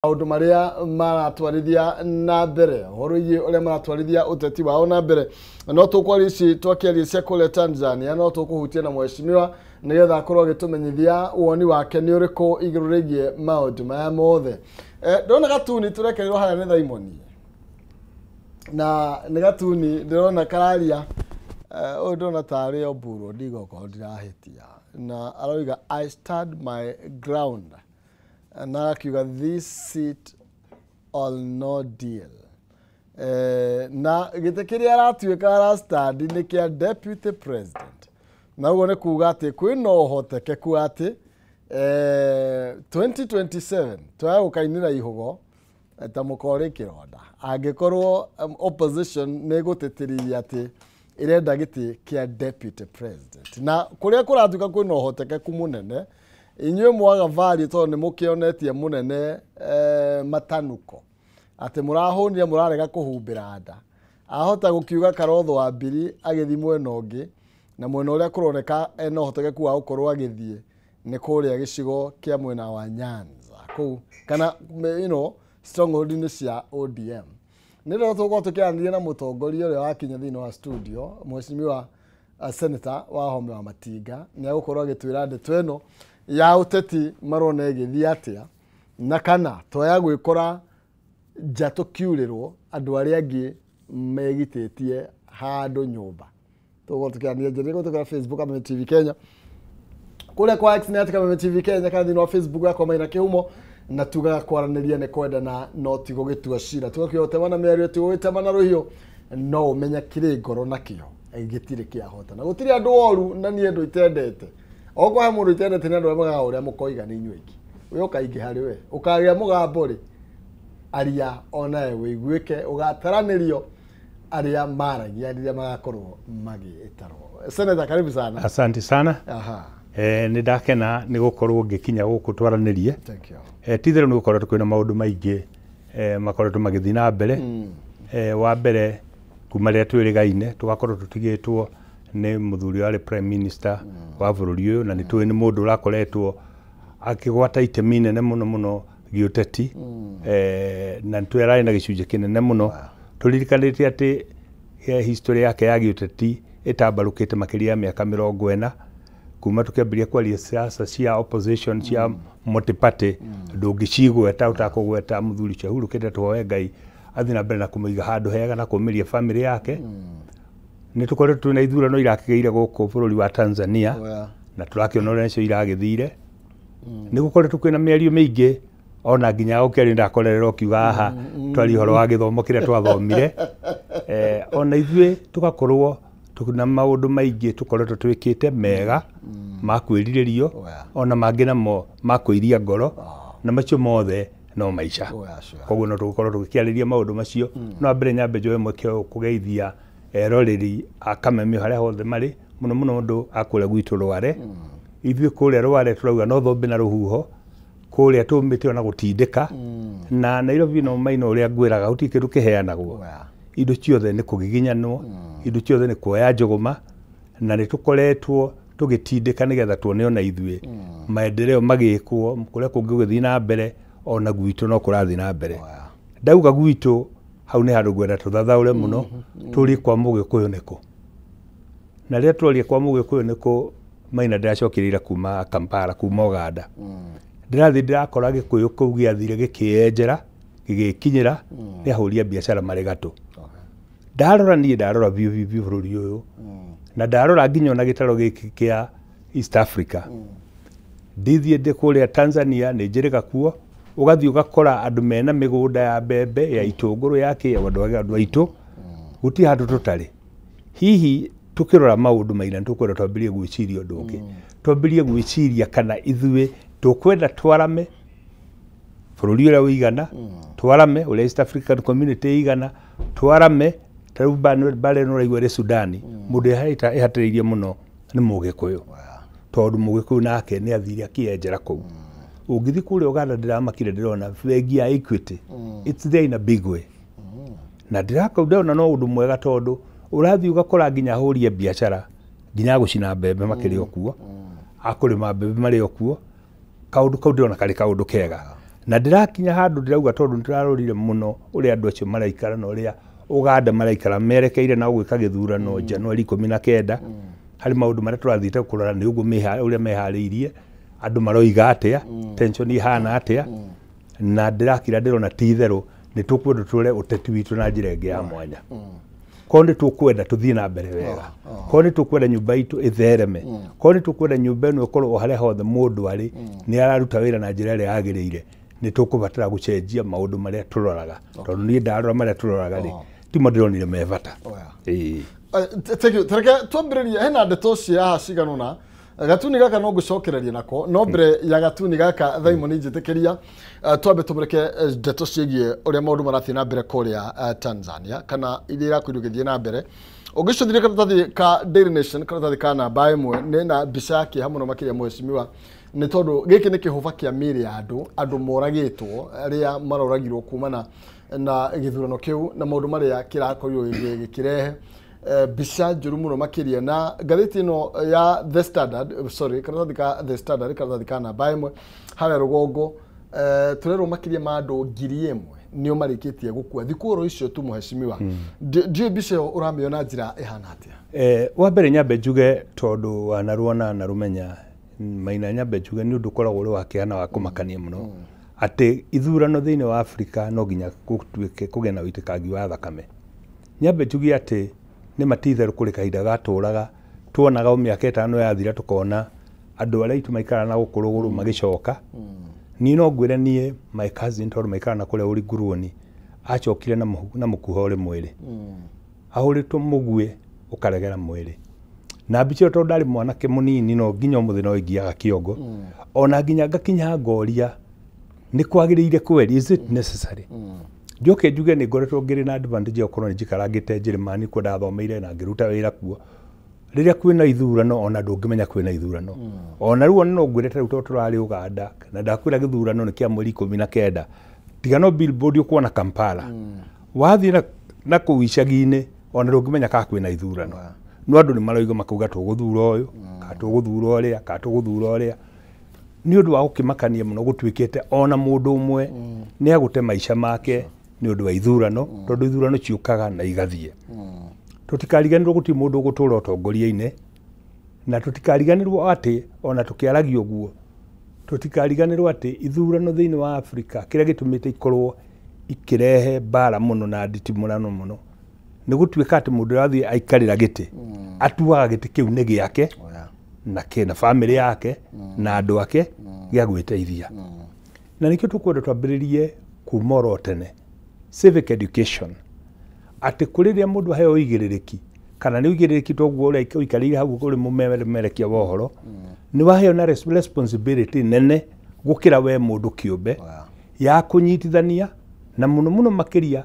maundu maria maratwarithia na mbere horoiye uria maratwarithia uteti wao na mbere no tukwarici twakiaria cia kule Tanzania no tukuhutia na mheshimiwa nigetha akorwo gitumenyithia woni wake ni uriku iguru rigie maundu maya mothe ndona gatuni turekerirwo haya ni Thaimoni na ni gatuni ndirona kararia ndona tari oburo ndigoko ndirahitia na aroiga I stand my ground na akiuga this seat all no deal na gite kiria aratuika arastandi ni kia deputy president na uone kuga ati kwina uhotekeku ati 2027 twaya ukainira ihugo ta mukore kironda angikorwo opposition ne gutitiriria ati irenda giti kia deputy president na kuria kuratuika kwina uhotekeku munene inywe mwaga vali to ni mukionetie munene matanuko ati murahonire murarega kuhumbira nda ahota gukiuga Karotho wa Mbiri agithi mwena ungi na mwena uria kuroneka eno hotegeku wa ukorwo agithie ni kuria gicigo kia mwena wa Nyanza ku kana stronghold ni cia ODM nilo tuko tukiandia na mutongoria uria wakinya thini wa studio mheshimiwa senator wa Home wa Matinga ni agukorwo agitwira ndeto eno ya uteti marone githii atia na kana toya gwikora jato kiurirwo andu aria angi megitetie handu nyumba tugo tukiania njeri go tukara Facebook ama TV Kenya kule kwa X net kama TV Kenya kana thini wa Facebook yako maina kihumo na tuga kwaraniria ne kwenda na no tigo gitua cira tugakiyotemana mĩario tugoitemana ruhio no menya kire ngoro nakio gitire kia hota na gutiri andu oru na nie ndu itendete oko ha mundu itendete ni andu amaga uria mukoiga ni inyuiki we ukaingi hari we ukagia mugambo ri aria onae wiguike ugataranirio aria maragia aria magakorwo magiitarwo. Senator, karibu sana. Asante sana. Aha. Ni ndakena ni gukorwo ngikinya guku twaranirie. Thank you. Tithero ni gukorwo twina maundu maingi makoretwo magithi na mbere. Wa mbere kuma ria twirigaine tugakorwo tutigitwo ni muthuri wa prime minister wa bururi uyu na ni twi ni mundu urakoretwo akigwata itemi nene muno giuteti na tweraye na gicunje kinene muno tulirikanite ati history yake ya giuteti itambarukite makiria miaka 40 kuma tukiambiria kwaria siasa cia opposition cia multi-party ndungicigweta utakugweta muthuri cia hurukite twoe Ngai athi na mbere na kumuiga handu hega na kumiria family yake ni tukoretwo tuna ithurano irakigeire guku bururi wa Tanzania na turakiona uria cio iragithire ni gukoretwo kwina mĩario mĩingĩ ona nginya ukeri ndakorererwo kiuga haha twari horo wa githomo kiria twathomire ona ithuĩ tugakorwo tukuna maundu maingi tukoretwo twikite mega makwiririo ona mangi namo makwiria ngoro na macio mothe no maisha koguo no tukorwo tukiariria maundu macio no mbere nyambe njoe mweke kugeithia eroreri akamemio haria hothe mari muno mundu akure gwitu Rware ithuĩ kuria Rware turauga no thombe na ruhuho kuria tumite ona gutindika na Nairobi no maino uria ngwiraga utikiru kiheanagwo indo ciothe ni kugiginyanwo indo ciothe ni kuoya njogoma na ni tukoretwo tugitindika nigetha tuone ona ithuĩ maendeleo magikwo kuria kungi guthii na mbere ona gwitu no kurathi na mbere ndauga gwitu hau ni handu gwenda tuthathaure muno turi kwa Mugikuyu niko na ria twaria kwa Mugikuyu niko maina ndiracokerera kuma Kampala kuma Uganda ndirathi ndirakora Gikuyu kuu giathire gikienjera gigikinyira ni ahuria biashara mari gatu ndarora biu bururi uyu na ndarora nginya na gitaro giki kia East Africa ndithie ndikuria Tanzania ni njirika kuo ugathi ugakora andu mena migunda ya mbembe ya itunguru yake ya andu aitu guti handu tutari hihi tukirora maundu maina tukwenda twambirie gwiciria undu ungi twambirie gwiciria kana ithuĩ tukwenda twarame bururi uria uigana twarame uria East African Community igana twarame taruba bare no raigwa Sudani mundu ihatiriirie muno ni Mugikuyu tondu Mugikuyu nake ni athiri akienjera kuu ungithi kuri Uganda ndiramakire ndirona bengi ya Equity it's there in a big way na ndirakauda no undu mwega tondu urathi ugakora nginya hurie biashara nginya gucina mbembe makirio kuo akurima mbembe mari okuo kaundu kau ndirona kari kaundu kega na ndirakinya handu ndirauga tondu ndirarorire muno uria andu acio maraikara na uria Uganda maraikara merekeire na gwika githurano Januari 19 hari maundu maria turathiite kurora ni uguo uria mehariirie andu maroiga atia tension ihana atia na ndirakira ndirona titheru ni tukwenda tule uteti witu na njira ingi ya mwanya ko ni tukwenda tuthie na mbere wega ko ni tukwenda nyumba itu ithereme ko ni tukwenda nyumba ino ikorwo haria hothe mundu ari ni araruta wira na njira iria yagiriire ni tukubatara gucenjia maundu maria turoraga tondu ni ndarora maria turoraga ri timo ndironire mevata thank you tereke twambiriria hena ndeto cia ciganona gatuni gaka no gucokereria nako no mbere ya gatuni gaka thaimo ni njitikiria twambe tumureke ndeto ciegie uria maundu marathie na mbere kuria Tanzania kana iria irakwiririo githie na mbere ugicunthire karatathi ka Daily Nation karatathi ka namba imwe ni na mbica yake hamwe na makiria mweshimiwa ni tondu giki ni kihuba kia miri ya andu moragitwo aria maroragirwo kumana na githurano kiu na maundu maria kirakorirwo gikirehe bisha njuru muno makiria na gatheti ino ya The Standard karatathi ka The Standard karatathi ka namba imwe haria rugongo turero makiria ma andu 1,000 nio marikitie gukua thikuru icio tu muheshimiwa ndio bisha uramiona njira ihana atia wa mbere nyambe njuge tondu wanaruona na rumenya Maina nyambe njuge ni undu koragwo uri wa kiana wa kumakania muno ati ithurano thiini wa Africa no ginya gutuike kugena witikangi wa thakame nyambe njuge ati ni matitheru kuri kahinda gaturaga tuonaga miaka 5 yathira tukona andu aria itu maikara na gukuruguru magicoka ni no ngwire nie my cousin tondu maikara na kuria uri nguruoni achokire na mukuho uri mwiri ahuritwo mugue ukaregera mwiri na bicho tondu ndari mwanake munini no nginya umuthi no ingiaga kiongo ona nginya ngakinya ngoria ni kwagiriire kweri is it necessary njoke njuge ni ngoretwo ngiri na advantage okorwo ni njikarangite Njĩrĩmani kuo ndathomeire na ngiruta wira kuo riria kwina ithurano ona ndungimenya kwina ithurano ona ruo no ngwirete ruto turari Uganda na ndakwira githurano ni kia mweri 19 tiga no billboard ukuona Kampala wathie na kuicagi-ini ona ndungimenya ka kwina ithurano no andu ni maroiga makuga tuguthura uyu ka tuguthura uria ka tuguthura uria ni undu wa gukimakania muno gutwikite ona mundu umwe ni agute maisha make ni undu wa ithurano tondu ithurano ciukaga na igathie tutikariganirwo guti mundu gutura utongoria-ini na tutikariganirwo ati ona tukiaragio guo tutikariganirwo ati ithurano thiini wa Africa kiria gitumite ikorwo ikirehe bara muno na nditimurano muno ni gutwika ati mundu rathi aikarira giti atuaga giti kiu ni giake na kena family yake na andu ake gia gwiteithia na nikio tukwenda twambiririe kumoro tene civic education ati kuriria mundu aheo igiririki kana ni igiririki toguo uria ikarire hau kuri mumerekia wohoro ni waheo na responsibility nene gukira we mundu kiumbe ya kunyitithania na muno makiria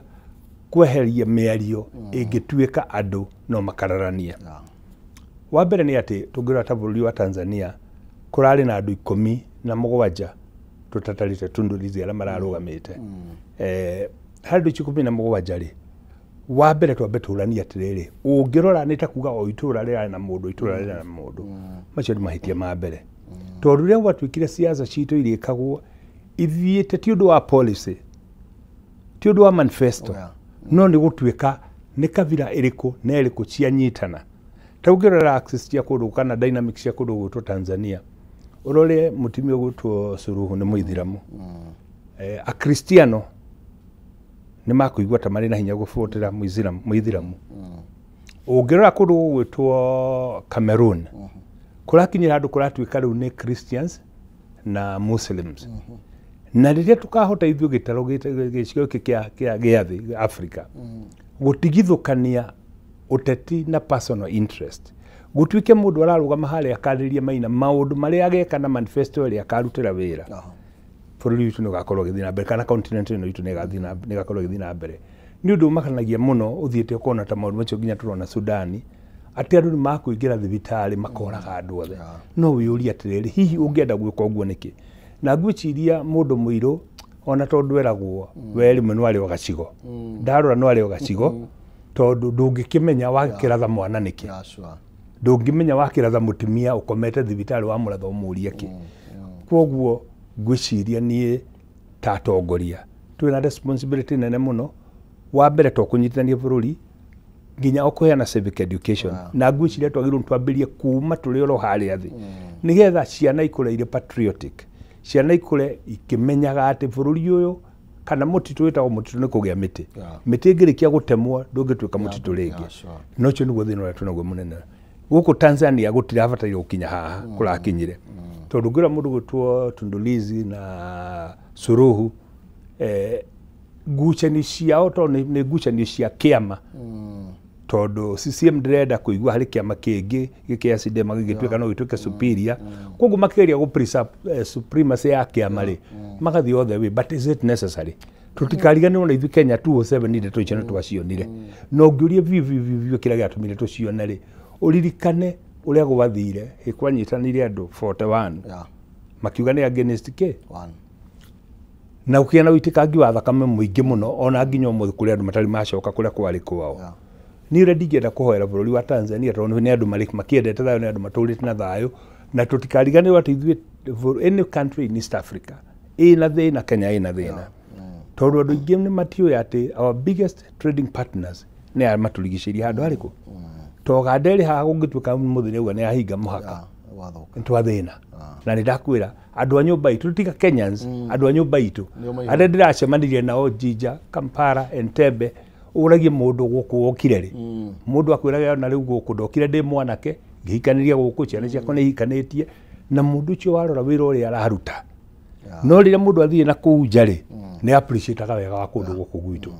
kweheria miario ingituika andu no makararania wa mbere ni ati tungira ta bũrũri wa Tanzania kurari na andu 17 tutatarite tundurizi ala mararugamite handu 17 ri wa mbere twambe turania atiriri ungirora ni ta kuga o itura rira na mundu itura rira na mundu macio ni mahitia ma mbere tondu riria gwatwikire siasa citu irikagwo ithiite ti undu wa policy ti undu wa manifesto no ni gutwika ni kabira iriku na iriku cianyitana taugirora access cia kundu kana dynamics cia kundu gutwo Tanzania urore mutimio gutwo Suluhu ni muithiramu a Cristiano ni makuigwa ta mari na hinya gufutira muithiramu ungirora kundu gutwo Cameroon kurakinyira handu kuratwika riu ni Christians na Muslims na riria tukahota ithio gitaro gicigo kia giathi Africa gutigithukania uteti na personal interest gutwike mundu ararugama hali akariria maina maundu maria ageka na manifesto ria akarutira wira bũrũri witu nugakorwo githina mbere kana continent ino itu negakorwo githina mbere ni undu makanagia muno uthiite ukona ta maundu macio nginya turona Sudani ati andu ni makuingira thibitari makoraga andu othe no wiyuria atiriri hihi ungienda gwika uguo niki na ngwiciria mundu muiru ona tondu eragwo weri mwe ari ogacigo ndarora no ari ogacigo tondu ndungikimenya wakiratha mwana niki ndungimenya wakiratha mutimia ukomete thibitari wa muratha umuria ki kwoguo ngwiciria nie ta atongoria twina responsibility nene muno wa mbere to kunyitithania bururi nginya okuheana civic education na ngwiciria twagirwo twambirie kuma tuli oro haria thi nigetha ciana ikure ire patriotic ciana ikure ikimenyaga ati bururi uyu kana mutitu witagwo mutitu ni kugia miti miti ingirikia gutemwo ndungituika mutitu ringi no cio niguo thina uria twinaguo munene guku Tanzania gutirabatairio gukinya haha kurakinyire tondu ngira mundu gwitwo Tundu Lissu na Suluhu ngucanio ciao tondu ni ngucanio cia kiama tondu CCM ndirenda kuigua hari kiama kingi gikia Chadema gigituika no gituike superior koguo makiria gu supremacy ya kiama ri magathi othe we but is it necessary tutikariganirwo na ithu Kenya 207 ninde tuichana twacionire no ngiurie vivi kira giatumire tuciona ri uririkane uria gwathire ikwanyitanire andu 41 makiuga ni against ke 1 na ukiana witikangi wa thakame muingi muno ona nginya umuthi kuri andu matari macoka kuria kwari kwao ni ready ngenda kuhoera bururi wa Tanzania tondu ni andu makiendete thayo ni andu maturite na thayo na tutikariganirwo ati ithuĩ any country in East Africa ina thina Kenya ina thina tondu andu ingi ni matiuĩ ati our biggest trading partners ni arĩa maturigicĩirie handũ harĩkũ Toganda ĩrĩ haha gũngĩtuĩka mũthenya ũguo nĩ ahinga mũhaka nĩtwathĩna na nĩndakwĩra andũ a nyũmba itũ tiga Kenyans andũ a nyũmba itũ arĩa ndĩracemanirie nao Jinja, Kampala, Entebbe ũragie mũndũ gũkũ wokire rĩ mũndũ akwĩraga na rĩu gũkũ ndokire ndĩ mwanake ngĩhikanĩria gũkũ ciana ciakwa nĩ hikanĩtie na mũndũ ũcio warora wĩra ũrĩa araruta no rĩrĩa mũndũ athiĩ na kũu nja rĩ nĩ appreciate wega wa kũndũ gũkũ gwitũ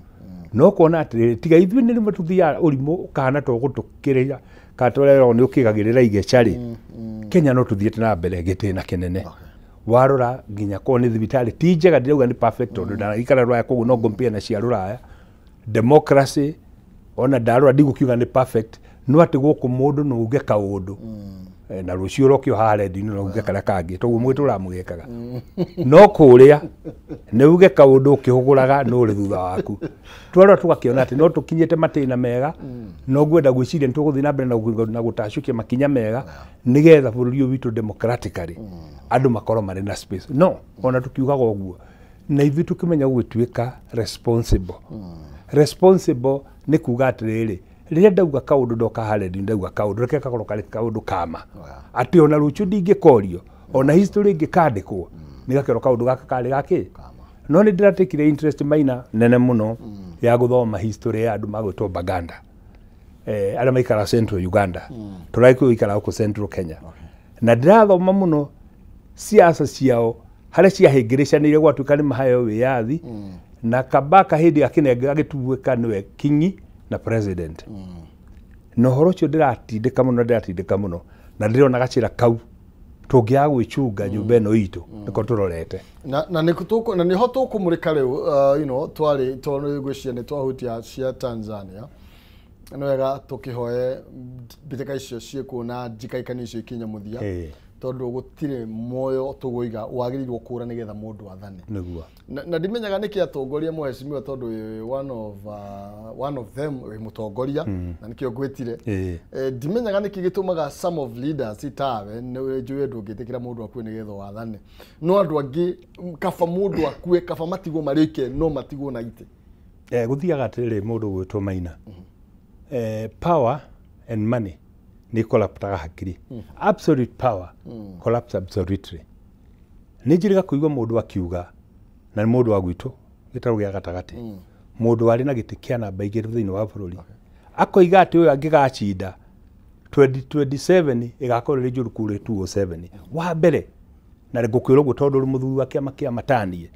no kuona atĩ tiga ithuĩ nĩ rĩmwe tũthiaga ũrimũ kana to gũtũkĩrĩra kana tũrerwo nĩ ũkĩgagĩrĩra igeca rĩ Kenya no tũthiĩte na mbere gĩtĩna kĩnene warora nginya ko nĩ thibitarĩ ti njega ndirauga nĩ perfect tondũ ndarikara rũraya koguo no compare na cia rũraya democracy ona ndarora ndigũkiuga nĩ perfect no atĩ gũkũ mũndũ no uge kaũndũ na rũcio rokio haredi no uge kara kangĩ toguo mwĩtũ ũramũgekaga no kũrĩa nĩ uge kaũndũ ũkĩhũgũraga no rĩ thutha waku twarora tũgakĩona atĩ no tũkinyĩte matĩna mega no ngwenda gwĩciria nĩ tũgũthiĩ na mbere na gũtacũkia makinya mega nĩgetha bũrũri ũyũ witũ democratically andũ makorwo marĩ na space no ona tũkiugaga ũguo na ithuĩ tũkĩmenya gũgĩtuĩka responsible nĩ kuga atĩrĩrĩ rĩrĩa ndauga kaũndũ ndoka haredi ndauga kaũndũ reke gakorwo karĩ kaũndũ kama atĩ ona rũciũ ndingĩkorio ona history ĩngĩkandĩkwo nĩ gakero kaũndũ gaka karĩ gakĩ no nĩ ndĩratekire interest maina nene mũno ya gũthoma history ya andũ magwĩtwo Baganda arĩa maikara Central Uganda tũraikũ ikara gũkũ Central Kenya na ndĩrathoma mũno siasa ciao harĩa ciahĩngĩrĩcanĩire gwatuĩka nĩ maheo wĩyathi na Kabaka hĩndĩ akĩnenga agĩtuĩka nĩwe kingi na president no horo cio ndiratindĩka mũno na ndĩrona gacĩra kau tũngĩaga gwĩcunga nyũmba ĩno itũ nĩko tũrorete na nĩho tũkũmũrĩka rĩu twarĩ gwĩciria nĩ twahutia cia Tanzania no wega tũkĩhoe mbĩtĩka icio ciĩkuo na njikaikani icio ikinya mũthia tondu gutire moyo tugũiga wagĩrĩirwo kũra nĩgetha mũndũ athane nĩguo na ndimenyaga nĩkĩ atongoria mũhecimiwa tondu one of them we mũtongoria na nĩkĩo ngwĩtire ndimenyaga nĩkĩ gĩtũmaga some of leaders itawe njũĩ ndũngĩtĩkĩra mũndũ akue nĩgetha wathane no andũ angĩ kaba mũndũ akue kaba matigwo marĩke no matigwo na ite gũthiaga atĩrĩrĩ mũndũ gwĩtwo Maina power and money ni collaptaga hakiri absolute power collapse absolutely ni njiriga kuigwa mundu akiuga na mundu wa gwitu gitaru gya gatagati mundu wari na giti kia namba igiri thiini wa bururi akoiga ati uyu angigacida 2027 igakorera njuru kure 207 wa mbere na ngukwira uguo tondu uri muthuri wa kiama kia matanie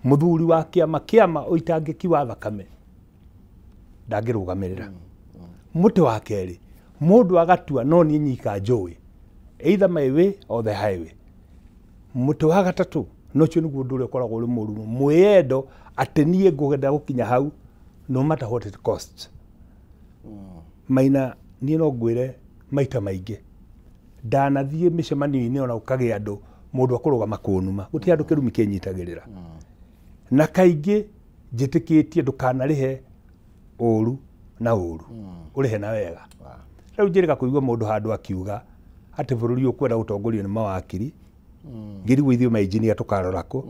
muthuri wa kiama uitangiki wa thakame ndagirugamirira muti wa keri mundu agatua no ni nyika njũĩ either my way or the highway muti wa gatatu no cio niguo ndũrĩa ũkoragwo ũrĩ mũrumu mwĩyendo atĩ niĩ ngũgenda gũkinya hau no matter what it costs Maina niĩ no ngwĩre maita maingĩ ndanathiĩ mĩcemanio-inĩ ona ũkagĩa andũ mũndũ akũrũgama kũnuma gũtirĩ andũ kĩrumi kĩnyitagĩrĩra na kaingĩ njĩtĩkĩtie ndũkanarĩhe ũru na ũru ũrĩhe na wega rĩu njĩrĩga kũigua mũndũ handũ akiuga atĩ bũrũri ũkwenda gũtongorio nĩ mawakiri ngirigwo ithuĩ ma engineer tukarora ku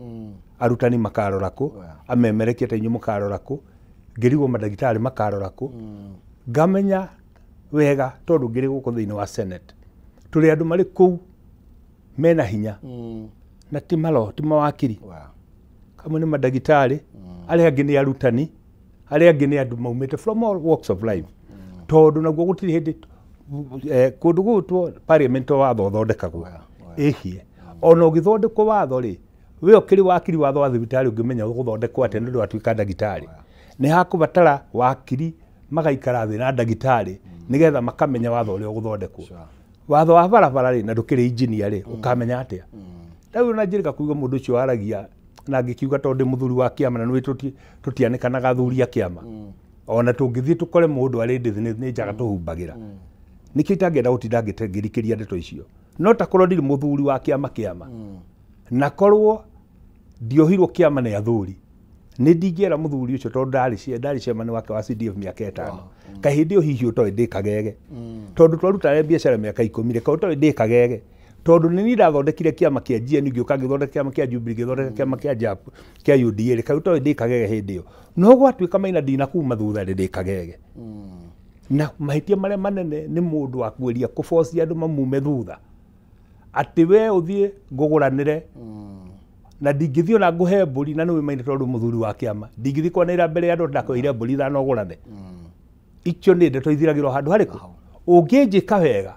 arutani makarora ku amemerekia ta inyu mukarora ku ngirigwo mandagitari makarora ku ngamenya wega tondu ngiri guku thiini wa senate tuli andu mari kuu mena hinya na ti mawakiri kamwe ni mandagitari aria angi ni arutani aria angi ni andu maumite from all walks of life tondu naguo gutiri hindi kundu gutwo parliament watho uthondekagwo ihie ona ugithondekwo watho ri we ukiri wakiri watho wa thibitari ungimenya guthondekwo atia ndu atuika ndagitari ni hakubatara wakiri magaikara thi na ndagitari nigetha makamenya watho uria uguthondekwo watho wa barabara ri na ndukiri engineer ri ukamenya atia riu na njirika kuiga mundu ucio aragia na ngikiuga tondu muthuri wa kiama na nwi tutianikanaga athuri a kiama ona tungithie tukore mundu ari ndithi ni njaga tuhumbagira niki itangenda gutinda ngirikiria ndeto icio no takorwo ndiri muthuri wa kiama na korwo ndiohirwo kiama ni athuri ni ndingiera muthuri ucio tondu ndari cemani wake wa CDF miaka 5 kahindi o hihi utoe ndikagege tondu twaruta biacara miaka 10 reka utoe ndikagege tondu ni ndathondekire kiama kia GNU ngioka ngithondeka kiama kia Jubilee ngithondeka kiama kia JAP kia UDA reka utoe ndikagege hindi yo no gwatuika maina ndina kuma thutha ndikagege na mahitia maria manene ni mundu akweria kuforce andu mamume thutha ati we uthie nguguranire na ndingithio na nguhe mburi na niwe maina tondu muthuri wa kiama ndingithio kwanira mbere andu ndakoire mburi thano ngurane icio ni ndeto ithiragirwo handu hariku unginjika wega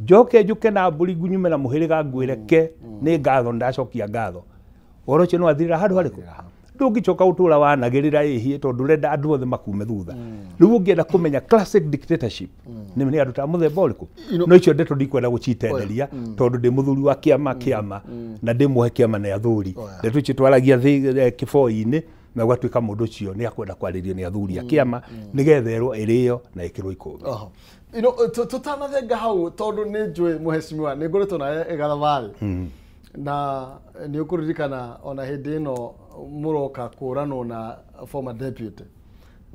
njoke njuke na mburi ngunyume na muhiriga ngwireke ni ngatho ndacokia ngatho oro ucio no athirira handu hariku ndungicoka utura wanagirira ihie tondu renda andu othe makume thutha riu ungienda kumenya classic dictatorship ni andu ta muthemba uriku no icio ndeto ndikwenda gucitenderia tondu ndi muthuri wa kiama na ndi muhe kiama na athuri ndeto icio twaragia kiboi-ini na gwatuika mundu ucio ni akwenda kwaririo ni athuri a kiama nigetherwo irio na ikirwo ikugi tutanathenga hau tondu ni njui muheshimiwa ni ngoretwo na egathabari na ni ukuririkana ona hindi ino muroka kuranwo na former deputy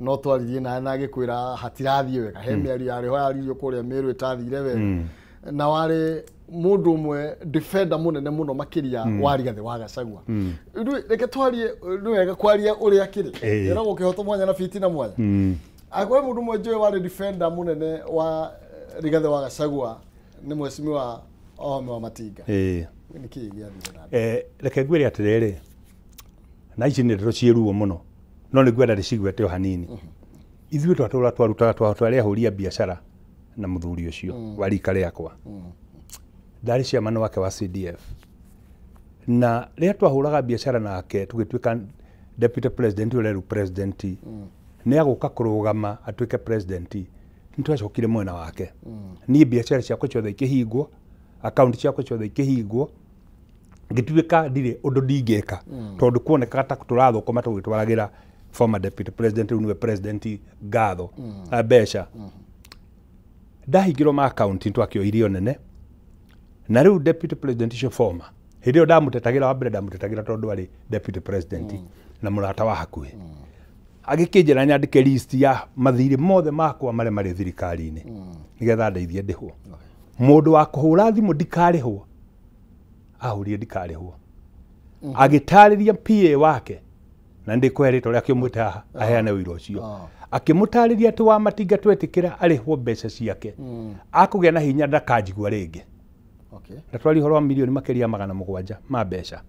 no twaririe na gikwira hatirathie wega he miari yari ho yaririo kuria miru itathire wega na wari mundu umwe defender munene muno makiria wari gathe wa Gachagua reke twarie wega kwaria uria kiri era gukihoto mwanya na fitina mwanya akwa mundu umwe njui wari defender munene wa Rigathi wa Gachagua ni mheshimiwa Ome wa Matinga reke ngwire atiriri na ici nä ndero ciäruo må no no nä ngwenda ndä ciguete o hanini ithuä twatåra twarä ahå ria biacara na må thuri å cio wa rika rä akwa ndarä ciamano wake wa CDF na rä a twahå raga biacara nake tugä tuä ka deputy president å rä u president nä agå ka kå rå gama atuä ke president nä twacokire mwena wake niä biacara ciakwa ciothe ikä hingwo account ciakwa ciothe ikä hingwo ngituika ndire undu ndingeka tondu kuoneka ta turathukuma tugitwaragira former deputy president niwe president ngatho mbeca ndahingirwo ma account twakio irio nene na riu deputy president cio former hindi yo ndamutetagira wa mbere ndamutetagira tondu ari deputy president na murata wa hakuhi agikinjira nyandike list ya mathiri mothe makwa mare mari thirikari-ini nigetha ndeithie ndihwo mundu wa kuhura thimu ndikarihwo ahurie ndikarihwo agitariria PA wake na ndikwerita uria akimwite haha aheane wira ucio akimutariria ati wa Matinga twetikira arihwo mbeca ciake akugia na hinya ndakanjigua ringi na twari horo wa milioni makiria 700 ma mbeca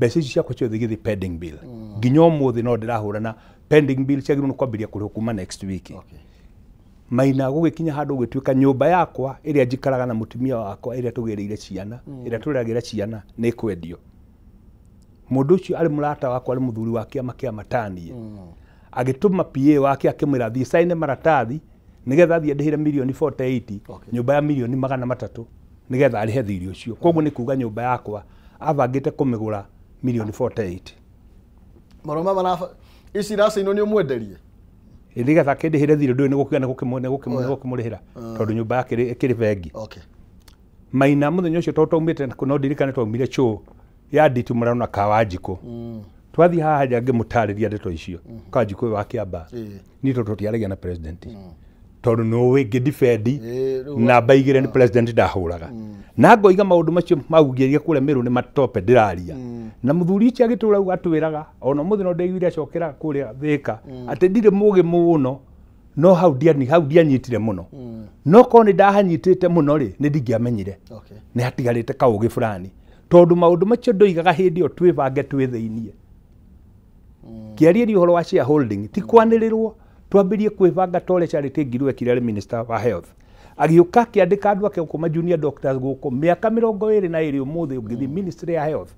icio ciakwa ciothe githi pending bill nginya umuthi no ndirahura na pending bill ciagirwo kwambiria kurihwo kuma next week maina gugikinya handu gituika nyumba yakwa iria njikaraga na mutumia wakwa iria tugereire ciana iria turagira ciana ni kwendio mundu ucio ari murata wakwa ari muthuri wa kiama kia matanie agituma PA wake akimwira thii sign maratathi nigetha thii ndihire milioni 48 nyumba ya milioni 300 nigetha arihe thiri ucio koguo ni kuga nyumba yakwa abangite kumigura milioni 48 maroma marafa ici rasa ino ni umwenderie ndigetha kindihire thiri ndu ni gukigana gukimurihira tondu nyumba yake ikiri vengi maina muthenya ucio twaumite no ndirikane twaumire chu ya nditu murana Kawanjiku twathi haha ngi mutariria ndeto icio Kawanjiku wa Kiamba ni tutiaragia na president tondu no we defend namba igire ni president ndahuraga na ngoiga maundu macio maugiria kule Meru ni matope ndiraria na muthuri ci agitura u atwiraga ona muthi no ndeiguire acokera kuria Thika ati ndire mugi muno no hau ndianyitire muno no ko ni ndahanyitite muno ri ni ndingiamenyire ni hatigarite kaugi fulani tondu maundu macio ndoigaga hindi o twibange twi thiinie kiaria uhoro wa shareholding ti kwanirirwo twambirie kwibanga tole charity ngirwe kirari minister wa health agiuka kiandika andu ake kuma junior doctors guko miaka 22 umuthi ungithi ministry ya health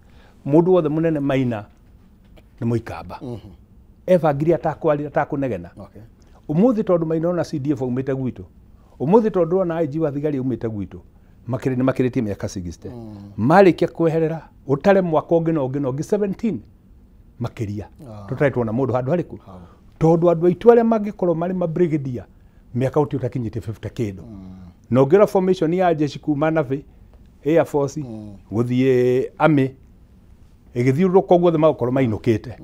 mundu wothe munene Maina ni muikamba evangiri atakwarira atakunegena umuthi tondu Maina na CDF umite gwitu umuthi tondu na IG wa thigari umite gwitu makiri makiritie miaka 60 marikia kweherera utare mwaka ungi 17 makiria tutaitwo na mundu handu hariku tondu andu aitu aria mangikorwo mari ma brigadier miaka uti utakinyite 50 kindu no ngira formation ya jeshi kuma Navy Air Force guthie Army igithiuruka guothe magukorwo mainukite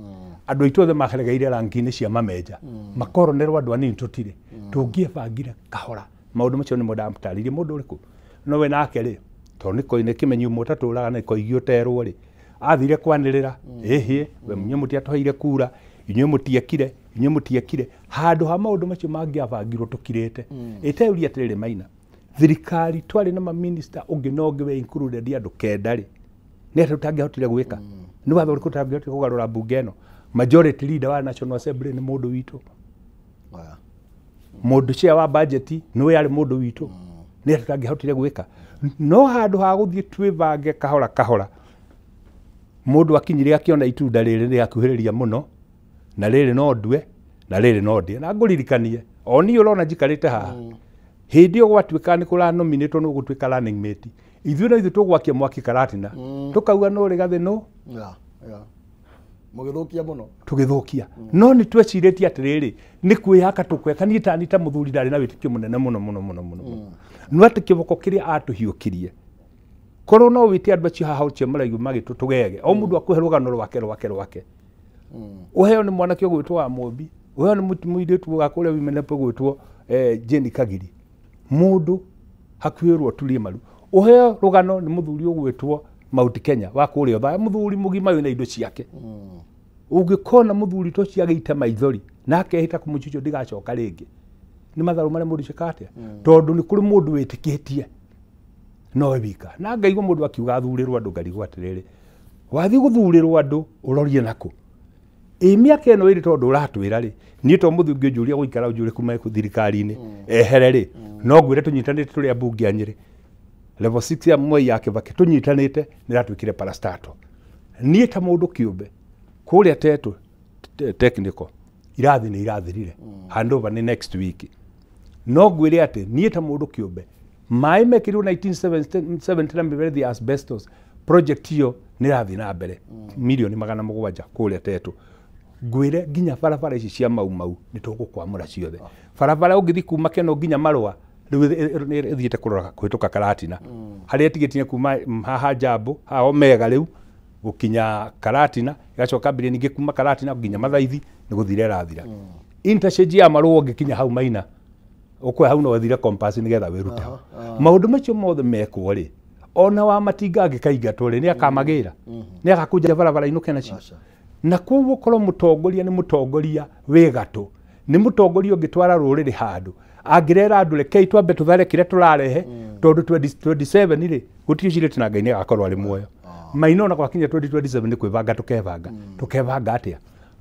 andu aitu othe maheregeire rangi-ini cia mameja makoronerwo andu anini tutire tungiebangire kahora maundu macio ni mundu amutaririe mundu uriku no we nake ri tondu niko ine kimenyu mutaturaga na iko igioterwo ri athire kwanirira ehe we munye muti atoheire kura inyo mutiekire handu ha maundu macio mangiabangirwo tukirete iteuria atiriri Maina thirikari twari na ma minister ungi nongi we included andu kenda ri ni tutangihotire gwika ni watho uriku tutangihotire kugarura bunge eno majority leader wa National Assembly ni mundu witu mundu cia wa budget ni we ari mundu witu ni tutangihotire gwika no handu ha guthie twibange kahora mundu akinyire akiona itunda riri ri akuhiriria muno na riri no ndue na riri no ndie na nguririkanie oni urona njikarite haha hindi o gwatuika ni kula nominate no gutwika running mate ithuĩ na ithuĩ tugwakia mwaki Karatina tukauga no ri gathi no mugithukia muno tugithukia no ni tweciritie atiriri ni kwihaka tukweka ni tanita muthuri ndari na witikio munene muno no ati kiboko kiria atuhiukirie korwo no witi andu acio haha ucio maraigu magitu tugege o mundu akuhe rugano rwake uheo ni mwanake gwitwo wa Mombi uheo ni muiritu wa kuria wimenepo gwitwo Jeni Kagiri mundu hakwirwo tulie maru uheo rugano ni muthuri ugwitwo Mount Kenya wa kuria tha muthuri mugima wina indo ciake ungikona muthuri to ciageita maithori nake hita kumuchucho ndigacoka ringi ni matharu mare mundu cikatia tondu ni kuri mundu witikitie no wika na ngaigwa mundu akiuga thurirwo andu ngarigwo atiriri wathi guthurirwo andu urorie nako miaka eno iri tondu uratwira ri ni to muthungi njuria guikara njuri kuma ku thirikari-ini ehere ri no ngwire tunyitanite turi ambunge anyiri level 6 ya Moi yake Kibaki tunyitanite ni ratwikire parastato ni ta mundu kiumbe kuria tetu technical irathi ni irathirire handover ni next week no ngwire ati ni ta mundu kiumbe mai mekirwo 1970 na mbere the asbestos project hiyo ni rathi na mbere milioni 700 kuria tetu ngwire nginya barabara ici cia mau ni tugukwamura ciothe barabara ungithi kuma Keno nginya Marua riu thiete kurora kuhituka Karatina haria tigetinye kuma haha Jambo ha Omega riu gukinya Karatina igacoka mbere ningi kuma Karatina nginya Mathaithi ni guthire rathira interchange ya Marua ungikinya hau Maina ukwe hau no wathire compass ni getha wiruta maundu macio mothe mekwo ri ona wa matinga angikaigatwo ri ni akamagira ni akakunja barabara inuke nacio na kuo korwo mutongoria ni mutongoria wegatu ni mutongoria ungitwara ruriri handu angirera andu rekei twambe tuthare kire turarehe tondu 2027 ri gutiucire tina Ngai ni agakorwo ari muoyo Maina ona gwakinya 2027 ni kwibanga tukebanga atia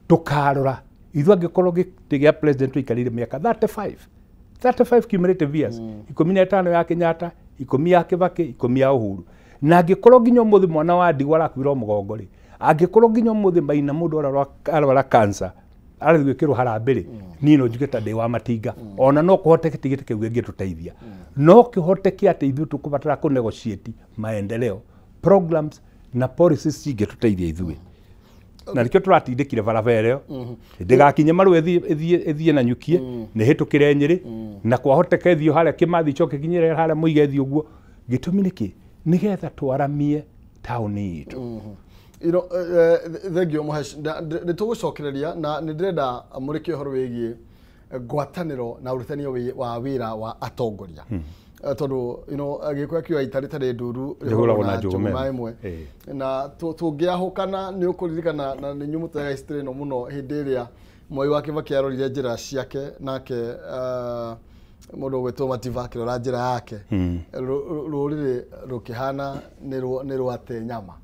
tukarora ithu angikorwo gitigia president ikarire miaka 35 cumulative years 15 ya Kenyatta 10 ya Kibaki 10 ya Uhuru na angikorwo nginya muthi mwana wa Ndigwa arakwira mugongo ri angikorwo nginya muthi Maina mundu arwara cancer arathwikirwo harambiri ni no njugeta ndi wa matinga ona no kuhoteke tigite kiu ngituteithia no kihoteke ati ithu tukubatara ku negotiate maendeleo programs na policies cingituteithia ithui na rikio turatindikire barabara iyo ndigakinye Maru ethie na nyukie ni hitukire Nyeri na kwahoteka ethio haria Kimathi choke kinyire haria muige ethio guo gitumi niki nigetha twaramie tauni itu thengio muhesh ni tugucokereria na ni ndirenda murike horo wigie ngwatanĩro na ũrutani wa wĩra wa atongoria tondu gĩkwa kĩoya itarĩ nduru rĩhũragwo na njũgũma ĩmwe na tũngĩahũkana nĩ ũkũririkana na nĩ nyumũtaga history ĩno mũno hĩndĩ ĩrĩa Mwai wa Kibaki arorire njĩra ciake nake mũndũ ũgwĩtwo Mativa akĩrora njĩra yake rũrĩrĩ rũkĩhana nĩ rwate nyama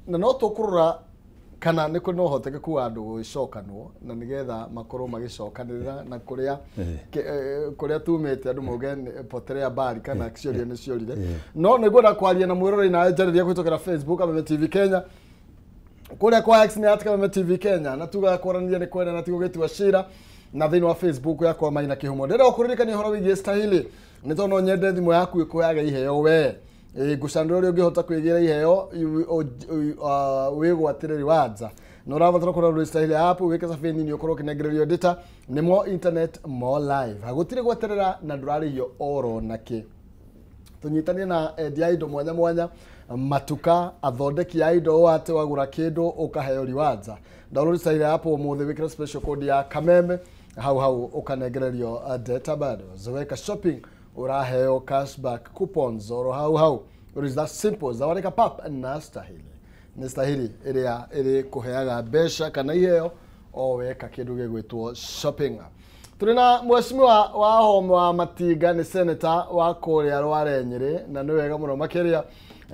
na no tũkũrora kana nĩ kũrĩ na ũhotekeku wa andũ gũcokanwo na nĩgetha makorwo magĩcokanĩrĩra na kũrĩa tumĩte andũ mauge potelea bari kana ciũria nĩ ciorire no nĩngwenda kwaria na mwĩroreri na njarĩria kũhĩtũkĩra Facebook Kameme TV Kenya kũrĩa kwa X nĩ @Kameme TV Kenya na tuga kwaranĩria nĩ kwenda na tigũgĩtua cira na thĩinĩ wa Facebook yakwa Maina Kĩhumo ndĩrenda gũkũririkania ũhoro wĩgiĩ Stahili nĩ tondũ no nyende thimũ yaku ĩkũheaga iheo we ngucanĩro ũrĩa ũngĩhota kwĩgĩra iheo wĩgwatĩre rewards no ũrabatara kũrora Stahili app wĩke cafe nini ũkorwo ũkĩnengererio data nĩ mo internet mo live gũtirĩ gweterera na ndũrarĩhio oro nakĩ tunyitanie na endia indo mwanya mwanya matuka athondeki ya indo ate wagura kindu ukaheo rewards download Stahili app umuthi wikira special code ya Kameme hau ukanengererio data bado zaweka shopping uraheo cashback coupons oro hau it is that simple zawareka pap na Stahili ni Stahili iri kuheaga besha kana iheo o weka kindu gigwitwo shopping turina mheshimiwa wa Homa wa Matinga ni senator wa Kuria Rware Nyeri na ni wega muno makiria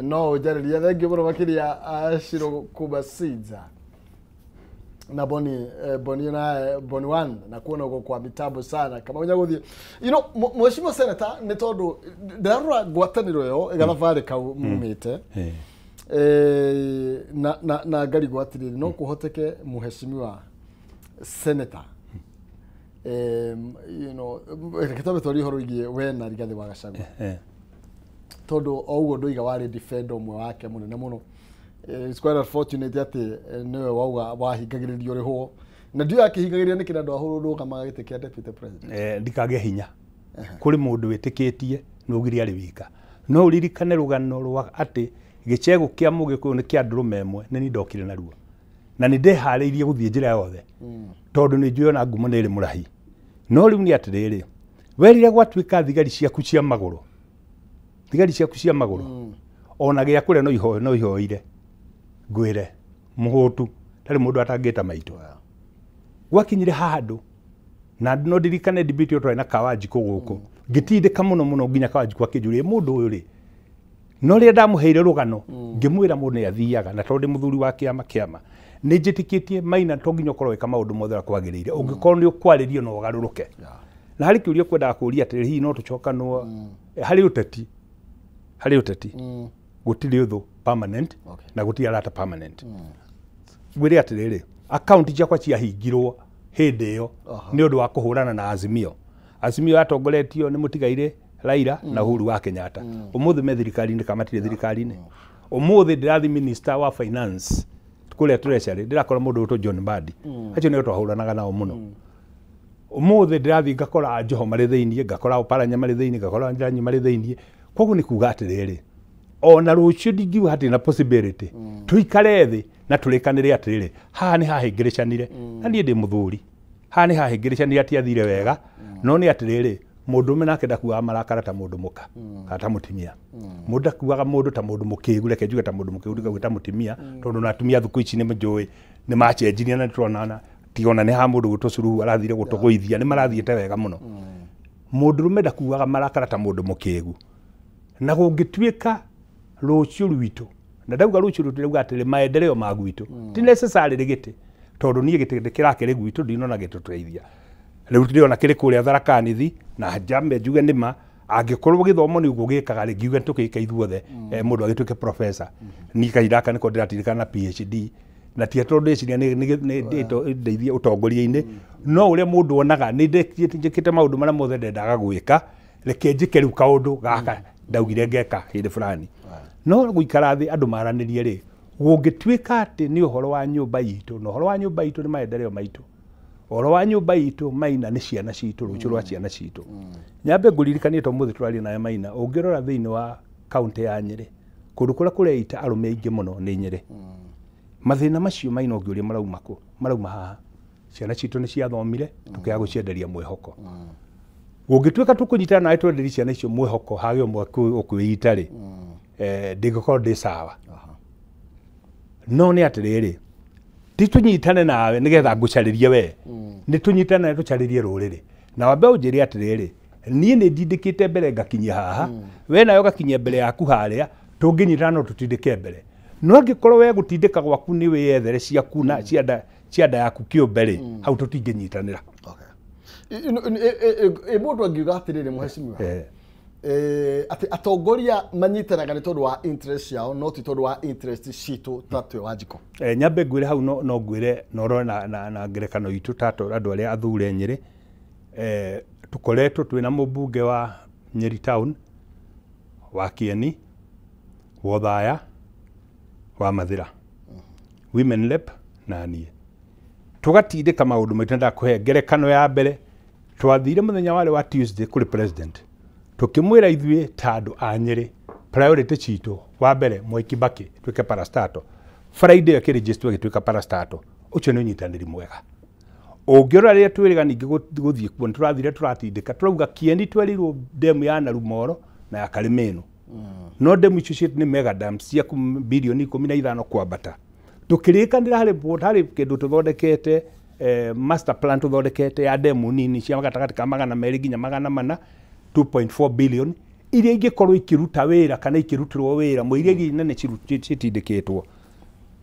no ujariria thengi muno makiria Ashiro Kubasiza na Boni one na kuona uko kwa mitabu sana kama unya guthie mheshimiwa senator ni tondu ndarora ngwataniro yo igathabari kau mumite na ngari gwatiriri no kuhoteke mheshimiwa senator kitabe tori horo igie we na Rigathi wa Gachagua tondu ougo nduiga wari defend umwe wake munene muno it's quite unfortunate ati niwe wauga wahingagiririo riho na ndio akihingagiriria ni kina ndo ahuru kama gite kia deputy president ndikage hinya kuri mundu witikitie nugiri ari wika no uririkane rugano rwa ati gichego kia mugikuyu ni kia ndurume emwe ni ndokire na ruo na ni ndehariirie guthie njira yothe tondu ni njuyo na ngumo niri murahi no riu ni atiriri werire gwatuika thigari ciaku cia maguru ona gia kure no ihoire ngwire muhutu tari mundu atangita maito gwakinyire handu na no ndirikane debate yo twina Kawanjiku guku ngitindika muno nginya Kawanjiku akinjurie mundu uyu ri no ria ndamuheire rugano ngimwira mundu ni athiaga na tondu muthuri wa kiama ni njitikitie Maina to nginya korwo weka maundu mothe kwagiriire ungikorwo ni ukwaririo no ugaruruke na hari kiuria kwenda kuria ati hihi no tucokanwo hari uteti gutiri uthu permanent na gutiri arata permanent gwire atiriri account ciakwa ciahingirwo hindi iyo ni undu wa kuhurana na Azimio atongoretio ni mutigaire Raila na Uhuru wa Kenyatta umuthi me thirikari-ini kamatire thirikari-ini umuthi ndirathi minister wa finance kuria treasury ndirakora mundu uto John Mbadi acio ni twahuranaga nao muno umuthi ndirathi ngakora Joho mari thiini ngakora Oparanya mari thiini ngakora Njanyi mari thiini koguo ni kuga atiriri ona rucio ndingiuga hati na possibility tuikare thi na turikanire atiriri haha ni hahingiricanire na nie ndi muthuri haha ni hahingiricanire ati athire wega no ni atiriri mundu menake ndakuaga marakara ta mundu muka ata mutimia mundu akuaga mundu ta mundu mukigu reke njuge ta mundu mukigu ndika mutimia tondu na atumia thuku ici ni mjui ni machenjinia na turonana tiona ni ha mundu gutucuruhu arathire gutuguithia ni marathiete wega muno mundu rume ndakuaga marakara ta mundu mukigu na gungituika rucio rwitu na ndauga rucio rwitu ndauga atiri maendeleo ma gwitu ti necessary rigite tondu nie gite kirakere gwitu ndinona gituteithia riu ndiona kiri kuria Tharaka Nithi na jambe njuge nima angikorwo githomo ni ugugikaga ngiuga tukika ithuothe mundu agituke professor ni kairaka niko ndiratirikana PhD na tia tondu iciria ni ndeithia utongoria-ini no uria mundu onaga ni ndikite maundu maria mothe ndendaga gwika reke njike riu kaundu gaka ndaugire ngeka hindi fulani no guikara thi andu maranirie ri gungituika ati ni uhoro wa nyumba yitu no uhoro wa nyumba yitu ni maendeleo maitu uhoro wa nyumba yitu Maina ni ciana citu rucio rwa ciana citu nyambe nguririkanie to muthi turari na Maina ungirora thiini wa county ya Nyeri kundu kuria kureita arume aingi muno ni Nyeri mathina macio Maina ungiuria marauma haha ciana citũ nĩ ciathomire tũkĩaga gũcienderia mwĩhoko gũngĩtuĩka tũkũnyitana nawe twenderie ciana icio mwĩhoko hagĩ ũmwe ũkwĩita rĩ ndĩngĩkorwo ndĩ sawa no nĩ atĩrĩrĩ ti tũnyitane nawe nĩgetha ngũcarĩrie we nĩ tũnyitane nawe tũcarĩrie rũrĩrĩ na wambe ũnjĩre atĩrĩrĩ niĩ nĩ ndindĩkĩte mbere ngakinyia haha we nayo gakinyia mbere yaku harĩa tũngĩnyitana no tũtindĩke mbere no angĩkorwo we gũtindĩka gwaku nĩ wĩyethere ciaku na cianda yaku kĩũmbe rĩ hau tũtingĩnyitanĩra mũndũ angiuga atĩrĩrĩ mũhecimiwa atĩ atongoria manyitanaga nĩ tondũ wa interest yao no ti tondũ wa interest citũ ta twĩ Wanjikũ nyambe ngwĩre hau no ngwĩre no na ngerekano itũ ta andũ arĩa athure Nyĩrĩ tukoretwo twĩna mũmbunge wa Nyeri town wa Kieni wa Othaya wa Mathira women rep na niĩ tugatindĩka maũndũ maitũ ndakũhe ngerekano ya mbere twathire mũthenya warĩ wa Tuesday kũrĩ president tukimwira ithuĩ ta andũ a Nyĩrĩ priority citũ wa mbere Mwai Kibaki twĩke parastato Friday akĩregister gĩtuĩka parastato ũcio nĩ ũnyitanĩri mwega ũngĩrora rĩrĩa twĩrĩga ningĩ gũthiĩ kuo tũrathire tũratindĩka turauga Kieni twerirwo demu ya Narumoro na ya Karimeno no demu icio nĩ mega dams cia bilioni 15 kwambata tukĩrĩkanĩra harĩ kĩndũ tũthondekete master plan tũthondekete ya demu nini cia gatagatĩ ka 200 nginya 400 2.4 billion iria ingĩkorwo ikiruta wĩra kana ikirutĩrwo wĩra mũiria nene citindĩkĩtwo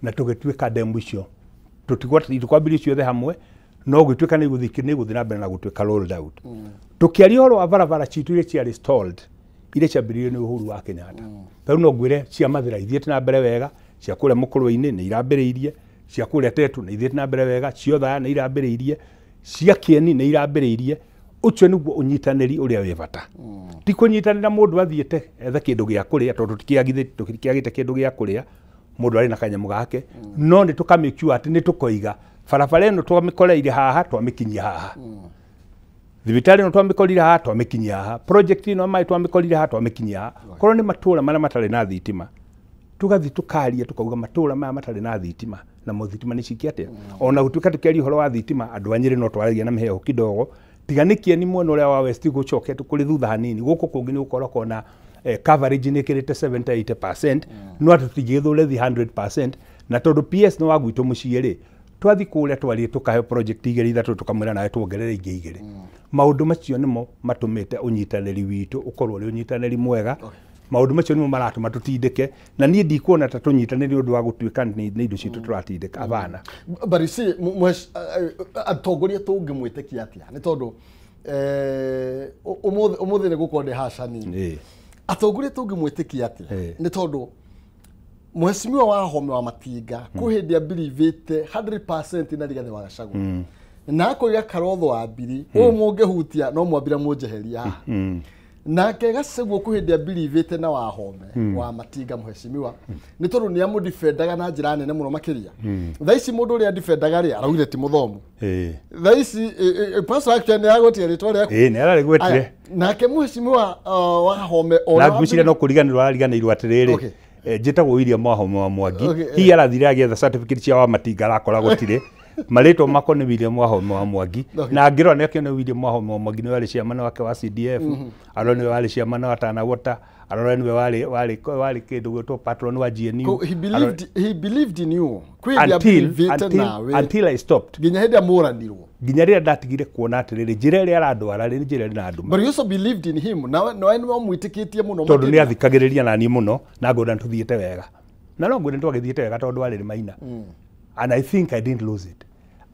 na tũgĩtuĩka demu icio tũtikwambĩrĩria ciothe hamwe no gũtuĩka nĩ gũthiĩ na mbere na gũtuĩka rolled out tũkĩaria ũhoro wa barabara citũ iria ciarĩ stalled iria ciambĩrĩirio nĩ Uhuru wa Kenyatta rĩu no ngwĩre cia Mathira ithiĩte na mbere wega cia kũrĩa Mũkũrũ-inĩ nĩ irambĩrĩirie cia kũrĩa Tetu nĩ ithiĩte na mbere wega cia Othaya nĩ irambĩrĩirie cia Kieni nĩ irambĩrĩirie ucio nĩguo ũnyitanĩri ũrĩa wĩ bata ti kũnyitanĩra mũndũ athiĩte ethe kĩndũ gĩa kũrĩa tondũ tũkĩagĩte kĩndũ gĩa kũrĩa mũndũ arĩ na kanyamũ gake no nĩ tũkamake sure atĩ nĩ tũkoiga barabara ĩno twamĩkoreire haha twamĩkinyia haha thibitarĩ ĩno twamĩkorire haha twamĩkinyia haha project ĩno maĩ twamĩkorire haha twamĩkinyia haha korwo nĩ matũũra marĩa matarĩ na thitima tugathiĩ tũkaria tũkauga matũũra maya matarĩ na thitima na thitima nĩ cikia atĩa ona gũtuĩka tũkĩaria ũhoro wa thitima andũ a Nyĩrĩ no twaragia na mĩheo kidogo tiga nĩ Kieni mwena ũrĩa wa West gũcokete kũrĩ thutha hanini gũkũ kũngĩ nĩ gũkorwo na coverage nĩ kĩrĩte 70-80% no atũtigĩthũre thi 100% na tondũ PS no wagwitũ mũciĩ rĩ twathi kũrĩa twarie tũkahe project igĩrĩ ithatũ tũkamwĩra nawe tuongerere ingĩ igĩrĩ maũndũ macio nĩmo matũmĩte ũnyitanĩri witũ ũkorwo ũrĩ ũnyitanĩri mwega maũndũ macio nĩmo maratũma tũtindĩke na niĩ ndikuona ta tũnyitanĩri ũndũ wa gũtuĩka nĩ indo citũ tũratindĩka abana Barisi atongoria tũngĩmwĩtĩkia atĩa nĩ tondũ ũmũthĩ nĩ gũkorwo ndĩ haca nini atongoria tũngĩmwĩtĩkia atĩa nĩ tondũ Mheshimiwa Wahome wa Matinga kwĩ hĩndĩ ambirivĩte 100% na Rigathĩ wa Gachagua na akoiga Kalonzo wa Mbiri ũyũ mũngĩhutia no mwambire mũnjeheria haha nake Gachagua kwĩ hĩndĩ ambirivĩte na Wahome wa Matinga Mheshimiwa nĩ tondũ nĩ amũdefendaga na njĩra nene mũno makĩria thaa ici mũndũ ũrĩa defendaga rĩ araugire ti mũthomu thaa ici pastor actually nĩ agũtia rĩtwa rĩaku nĩ ararĩgwetire nake Mheshimiwa Wahome na ngwĩciria no kũriganĩrwo arariganĩirwo atĩrĩrĩ njĩtagwo William Wahome wa Mwangi hihi arathire agĩetha certificate cia wa Matinga arakora gũtirĩ marĩtwa mako nĩ William Wahome wa Mwangi na ngĩrora nĩ akĩona William Wahome wa Mwangi nĩ warĩ ciamana wake wa CDF arona nĩ warĩ ciamana wa Tana Water arona nĩ warĩ kĩndũ gwĩtwo patron wa GNU he believed in you until I stopped nginya hĩndĩ amũranirwo nginya rĩrĩa ndatigire kuona atĩrĩrĩ njĩra ĩrĩa arandwara nĩ njĩra ĩrĩ na andũ but you also believed in him na no mwĩtĩkĩtie mũno tondũ nĩ athikagĩrĩria na niĩ mũno na ngona tũthiĩte wega na no ngwĩre twagĩthiĩte wega tondũ warĩ Maina and I think I didn't lose it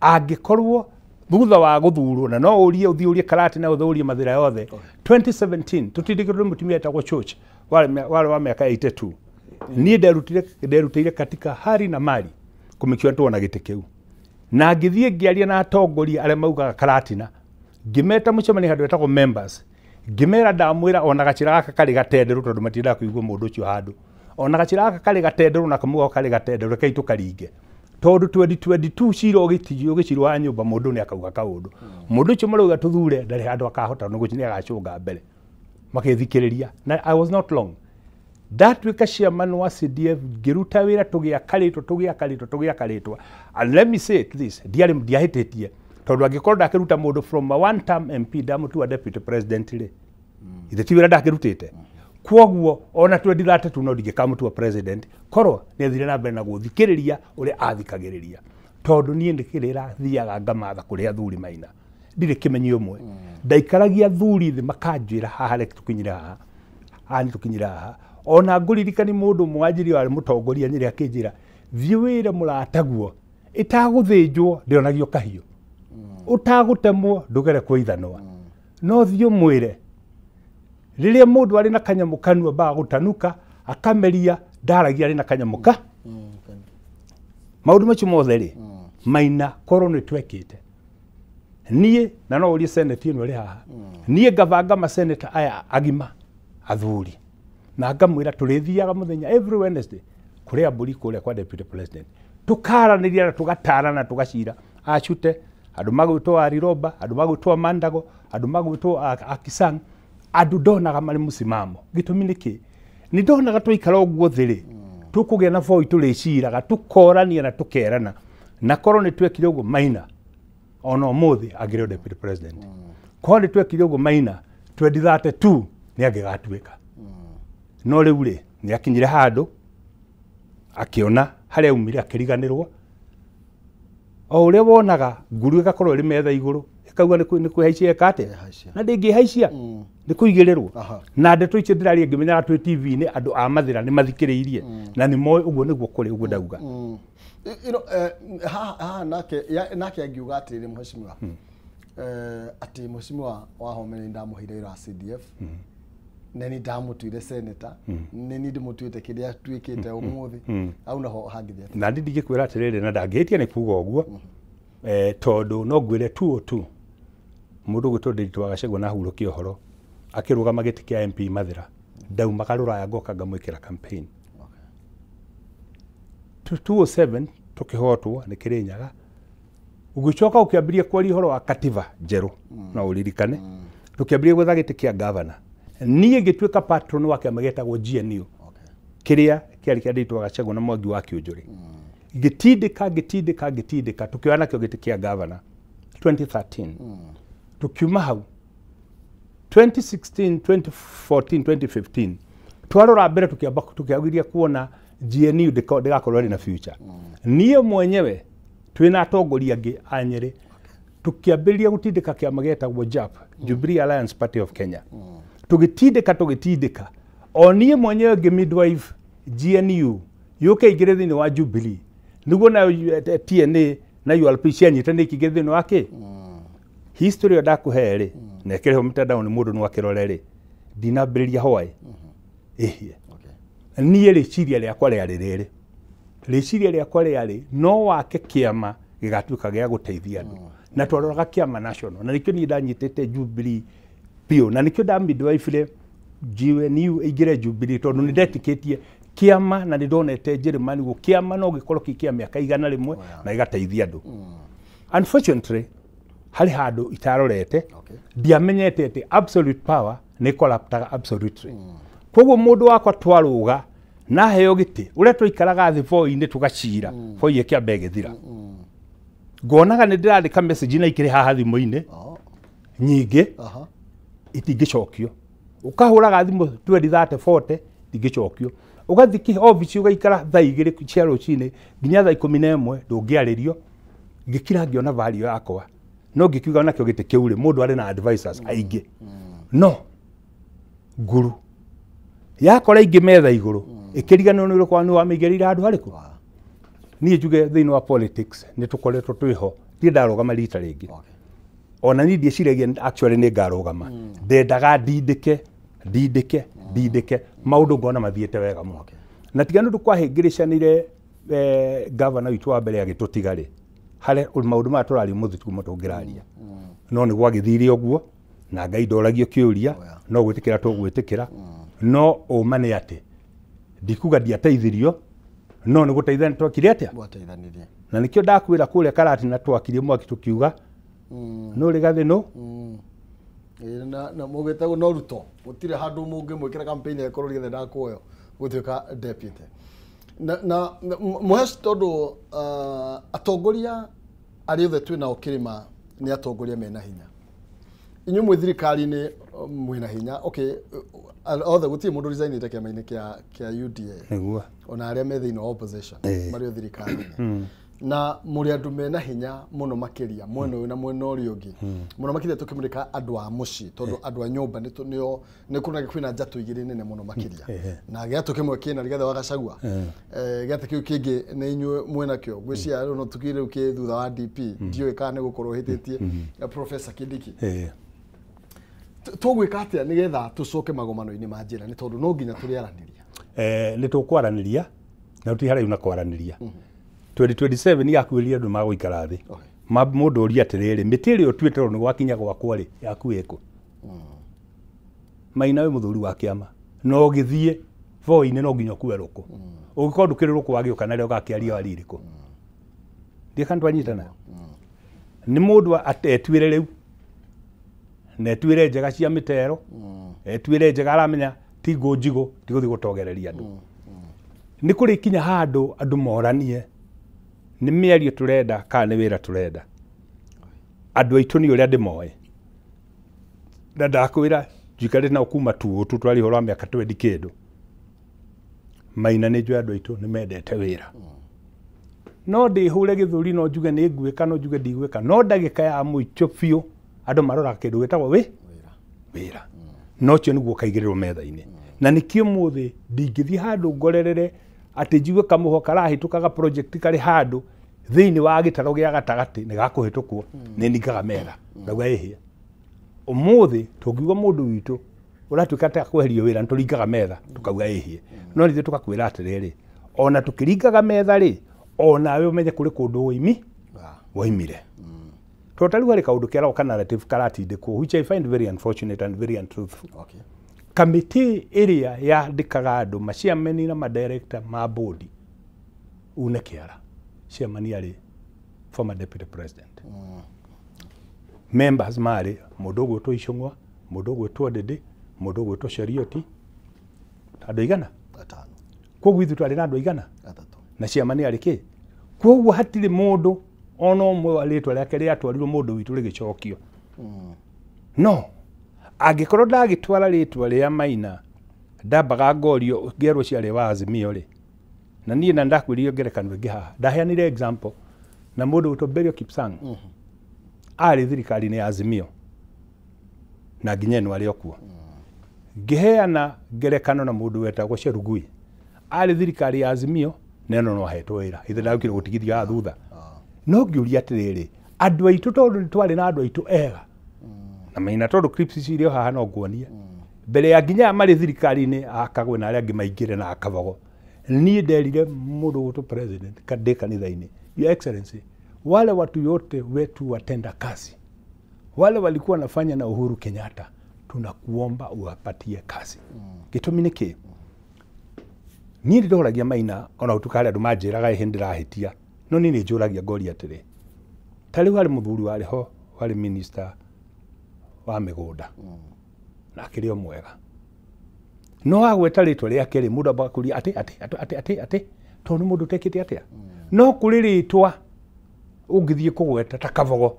angĩkorwo thutha wa gũthurwo na no ũrie Karati na ũthũrie Mathira yothe 2017 tũtindĩkĩtwo mũtumia etagwo Church warĩ wa mĩaka 82 niĩ nderutĩire katika hali na mali kũmĩkĩra tuona gĩtĩ kĩu na ngĩthiĩ ngĩaria na atongoria arĩa maugaga Karatina ngĩmeta mũcemanio handũ etagwo members ngĩmera ndamwĩra ona gacĩra gaka karĩ gatenderũ tondũ matindaga kũigua mũndũ ũcio handũ ona gacĩra gaka karĩ gatenderũ na kamuga karĩ gatenderũ reke tũkaringe tondũ 2022 ciro ũgĩcirwo wa nyũmba mũndũ nĩ akauga kaũndũ mũndũ ũcio marauga tũthure ndarĩ handũ akahota no gũcinia agacũnga mbere makĩthikĩrĩria na I was not long ndatuĩka chairman wa CDF ngĩruta wĩra tũgĩakarĩtwo and let me say this ndiahĩtĩtie tondu angikorwo ndakiruta mundu from a one term MP ndamutua deputy president ri ithe ti wira ndakirutite kwoguo ona 2032 no ndingikamutua president korwo ni athire na mbere na guthikiriria uria athikagiriria tondu nie ndikirira thiaga ngamatha kuri athuri Maina ndire kimenyi umwe ndaikaragia thuri thi makanjira haha reke tukinyira haha ani tukinyira haha ona nguririkani mundu mwanjiri wari mutongoria nyiri akinjira thiwire murataguo itaguthinjwo ndionagio kahiu utagutemwo ndugere kuithanwa no thio mwire riria mundu ari na kanyamu kanua ba gutanuka akameria ndaragia ari na kanyamu ka maundu macio mothe ri Maina korwo ni twekite nie na no uri senate ino ri haha nie ngavanga ma senator aya agima athuri na ngamwira turithiaga muthenya every Wednesday kuria mburi kuria kwa deputy president tukaraniria na tugatarana tugacira acute andu magwitwo Ariroba andu magwitwo Mandago andu magwitwo Akisang andu ndonaga mari musimamo gitumi niki ni ndonaga tuikara uguo thiri tukugia na voi turiciraga tukorania na tukerana na korwo ni twekire uguo Maina ono muthi agire deputy president korwo ni twekire uguo Maina 2032 ni agigatuika no riu ri ni akinyire handu akiona haria umire akiriganirwo o uria wonaga nguru igakorwo ri metha iguru ikauga ni kuhaicia kate na ndingihaisia ni kuigirirwo na ndeto icio ndiraria ngimenyaga twi TV ni andu a mathira ni mathikiriirie na ni moy uguo niguo kuri uguo ndauga nake angiuga atiri mheshimiwa ati mheshimiwa wa Homeni ndamuhire ira CDF neni ndamutuire senator neni ndimutuite kiria twikite umuthi au naho hangithia na ndigikuira atiriri na ndangitia ni kuga uguo tondu no ngwire 202 mundu gwitwo Ndiritu wa Gachagua na hurukia uhoro akirugama giti kia MP Mathira ndauma karuraya ngoka ngamwikira campaign 207 tukihotwo ni Kirinyaga ugicoka ukiambiria kwari horo wa katiba njeru na uririkane tukiambiria gwetha giti kia governor nie ngituika patron wake amagetagwo GNU kiria kiari kia Ndiritu wa Gachagua na Mwangi wa Kiunjuri gitindika tukiona kio giti kia governor 2013 tukiuma hau 2016 2014 2015 twarora mbere tukiagiria kuona GNU ndigakorwo na future nie mwenyewe twina atongoria angi anyeri tukiambiria gutindika kiama getagwo JAP Jubilee Alliance Party of Kenya tugitindika o nie mwenyewe ngi midwife GNU yuke igire thini wa Jubilee niguo na TNA na ULP cianyitane ikigire thini wake history ya ndakuhere na kireho mtandao ni mundu nwakirorere dinambiriria hwai ehie nie riciria riakwa riari riciria riakwa riari no wake kiama gigatuika gia guteithia andu na twaroraga kiama national na nikio ni ndanyitete Jubilee pio na nikio ndamidwaifire GNU igire Jubilee tondu ni ndetiketie kiama na ndonete Jeremani go kiama no gikorwo kikia miaka igana rimwe na igateithia andu unfortunately hari handu itarorete ndiamenyete ati absolute power ni corruptaga absolutely koguo mundu wakwa twaruga na heo giti uria tuikaraga thi voi-ini tugacira voi kia begethira ngonaga ni ndirandika message na ikire haha thimu-ini nyingi itingicokio ukahuraga thimu 2030 itingicokio ugathiki office ugaikara thaa igiri cia rucini nginya thaa 11 ndungiaririo ngikira ngiona value yakwa no ngikiuga nakio giti kiuri mundu ari na advisors aingi no nguru yakora ingi metha iguru ikiriganwo ni urikwa ni wa migerira andu hariku nie njuge thiini wa politics ni tukoretwo twiho ti ndarugama rita ringi ona ni ndieciragia actually ni ngarugama ndendaga ndindike maundu ngona mathiete wega muno na tiga ndu kwahingiricanire governor witu wa mbere agitutigari hare maundu ma turari muthitu matungiraria no ni gwagithire uguo na Ngai ndoragio kiuria no gwitikira tugwitikira no umane ati ndikuga ndiateithirio no ni guteithania twakire atia gwateithanirie na nikio ndakwira kuria karati na twakirie mwaki tukiuga no rigathi no na mugetago no ruto gutire handu mungi mwikira campaign ya korori gethe ndakuoyo gutuika deputy na muhesh tondu atongoria ari othe twina ukirima ni atongoria mena hinya inyu mwe thirikari-ini mwina hinya okay othe gutie mundu resign ite kiama-ini kia UDA niguo ona aria me thiini opposition mario thirikari-ini na muri andu mena hinya muno makiria mwena uyu na mwena uria ungi muno makiria tukimurika andu a muci tondu andu a nyumba ni kuna kwina njatu igiri nene muno makiria na giatu kimwe kina rigetha wagacagua giatu kiu kingi ni inyu mwena kio ngwiciria no tukire uki thutha wa DP ndiwe kana ni gukorwo hititie Professor Kindiki tugwika atia nigetha tucoke magomano-ini ma njira ni tondu no nginya turiaraniria ni tukwaraniria na tutihara una kwaraniria 2027 yakuiria andu maguikara thi mundu uria atiriri mitiri utwetero ni gwakinya gwakwa ri yaku eko Maina we muthuri wa kiama no githie voi-ini no nginya kweruko ugikorwo ndukiriruko wagiuka na rio gakiaria waririko ndi kandu anyitana ni mundu etwire riu netwire njega cia mitero etwire njega aramenya tigo njigo tiguthi gutogereria andu ni kuri kinya handu andu moranie ni miario turenda kana ni wira turenda andu aitu ni uria ndimoe na ndakwira njikare na kuma tu twari horo miaka 20 kindu Maina ni njwe andu aitu ni mendete wira no ndihure githuri no njuge ni ngwika no njuge ndigwika no ndagika ya muicho biu andu marora kindu gitagwo wira no cio niguo kaigirirwo metha-ini na nikio muthi ndingithie handu ngorerere ati njigue kamuho karahitukaga project kari handu thiini wa gitaro gia gatagati ni gakuhitukwo ni ningaga metha ngauga ihia umuthi tungiugwa mundu witu uratuika ta kweherio wira nturingaga metha tukauga ihie no nithu tukakwira atiriri ona tukiringaga metha ri ona we umenye kuri kundu woimire totally wale kaundu kera kana narrative karatindikwo which I find very unfortunate and very untruthful. Okay. Committee area ya ndikaga andu maciameni na madirector ma board une kiara ciamani ari former deputy president members mari mundu gwitwo Icung'wa mundu gwitwo Ndindi mundu gwitwo Cherioti andu igana 5 koguo ithu twari na andu igana 3 na ciamani ari ki koguo hatiri mundu ono mwe alitwa riake riatwarirwo mundu witu rigicokio no angikorwo ndagitwara ritwa ria Maina ndambaga ngorio ngerwo ciari wa Azimio ri na nie na ndakwirio ngerekano ingi haha ndaheanire example na mundu witwo Berio Kipsang ari thirikari-ini ya Azimio na nginya no ari okuo ngiheana ngerekano na mundu wetagwo Cherugui ari thirikari ya Azimio neno no ahetwo wira ithe ndagukire gutigithia thutha no ngiuria atiriri andu aitu tondu twari na andu aitu ega na Maina tondu clips cirio haha no nguonie mbere ya nginya mari thirikari-ini akagwe na aria angi maingire na akabogo nie nderire mundu gutu president kade kanitha-ini your excellency wale watu yote wetu watenda kazi wale walikuwa nafanya na Uhuru Kenyatta tunakuomba uwapatie kazi gitumi niki nie ndoragia Maina ona utukari andu manjiraga ihindira hitia no ni njuragia ngori atiri tari wari muthuri wari ho wari minister wa migunda na kirio mwega no agweta ritwa riake ri mundu abakuria ati tondu mundu tekite atia no kuri ritwa ungithie kugweta ta Kabogo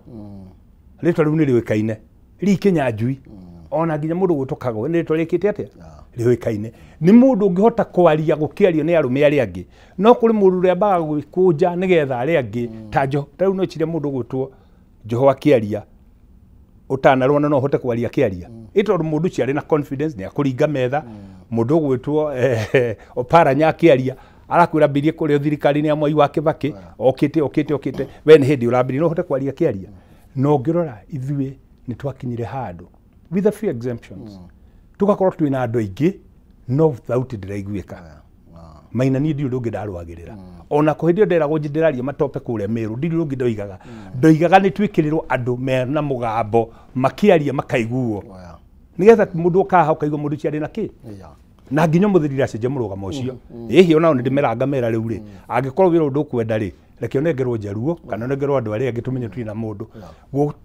ritwa riu ni riwikaine Kinyanjui ona nginya mundu gutukagwo ni ritwa rikite atia riwikaine ni mundu ungihota kwaria gukiario ni arume ari angi no kuri mundu ria baga gwikunja nigetha ari angi tajo riu no chire mundu gwitwo Joho akiaria utanarona no hote kwaria kiaria ito mundu ciari na confidence ni akuringa metha mundu gwitwo Oparanya akiaria arakwira birie kuri thirikari-ini ya Mwai wa Kibaki okite we ni hindi urambiri no hote kwaria kiaria no ngirora ithuĩ ni twakinyire handu with a few exemptions tugakorwo twina andu aingi no thauti ndiraiguika Maina ni ndio ndungi ndarwagirira ona kuhindio nderagwo njindiraria matope kure Meru ndio ndungi ndoigaga ni twikirirwo andu mena mugambo makiaria makaiguo nigetha mundu kaha ukaigwa mundu ciari na ki na nginya muthirira cenje murugamo ucio hihi ona ndi meranga mera riu ri angikorwo wira undu kwenda ri reke onengerwo Njaruo kana onengerwo andu aria angi tumenye twina mundu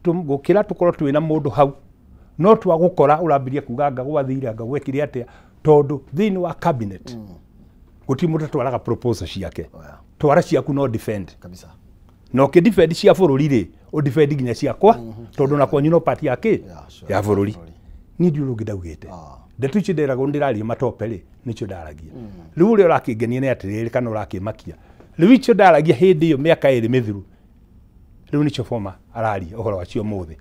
gukira tukorwo twina mundu hau no twagukora urambirie kuga ngagwathire ngagwekire atia tondu thiini wa cabinet guti mundu twaraga proposal ciake twara ciaku no defend kabisa no ke defend cia bururi ri o defend nginya ciakwa tondu na kwanyu no party yake ya bururi ni ndio rugi ndaugite ndetu ici nderago ndiraria matope ri nicio ndaragia riu uri urakingenia ni atiriri kana urakimakia riu icio ndaragia hindi iyo miaka iri mithiru riu nicio forma araria uhoro wacio muthi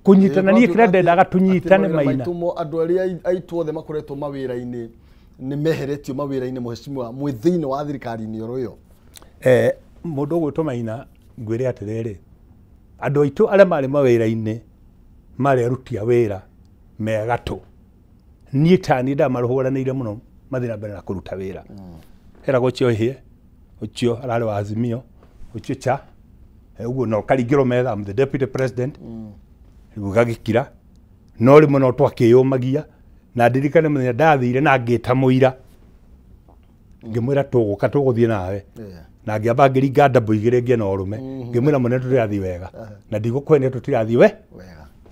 kunyitana nie kira ndendaga tunyitane maina maitumo andu aria aitu othe makoretwo mawira-ini ni meheretio mawira-ini muheshimiwa mwi thiini wa thirikari-ini oroyo mundu gwitwo maina ngwire atiriri andu aitu aria mari mawira-ini mari aruti a wira megatu nie tani ndamaruhuranire muno mathina mbere na kuruta wira heragwo cio hie ucio arari wa Azimio ucio cha uguo no karingiro metha I'm the deputy president gugagikira no rimwe no twakiyumagia na ndirikane muthenya ndathire na ngita muira ngimwira tuguka tuguthie nawe na ngiamba ngiringa ndambo igire ngie na urume ngimwira munene tutirathi wega na ndigukwene tutirathi wega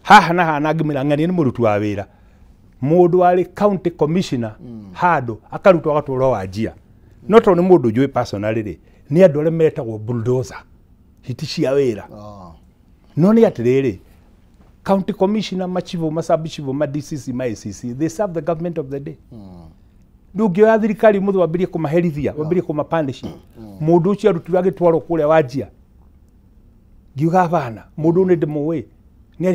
haha na hana ngimwira ng'ani ni murutu wa wira mundu ari county commissioner hado akarutwo agatwaro wa njia no to ni mundu njui personally ri ni andu aria metagwo bulldozer hiti cia wira no ni atiriri county commissioner machivo masabichivo ma DCC ma ACC they serve the government of the day ndungio ya thirikari muthu wambirie kumaherithia wambirie kumapandishia mundu ucio arutirwo agitwarwo kuria wa njia ngiuga bana mundu ni ndimuwi ni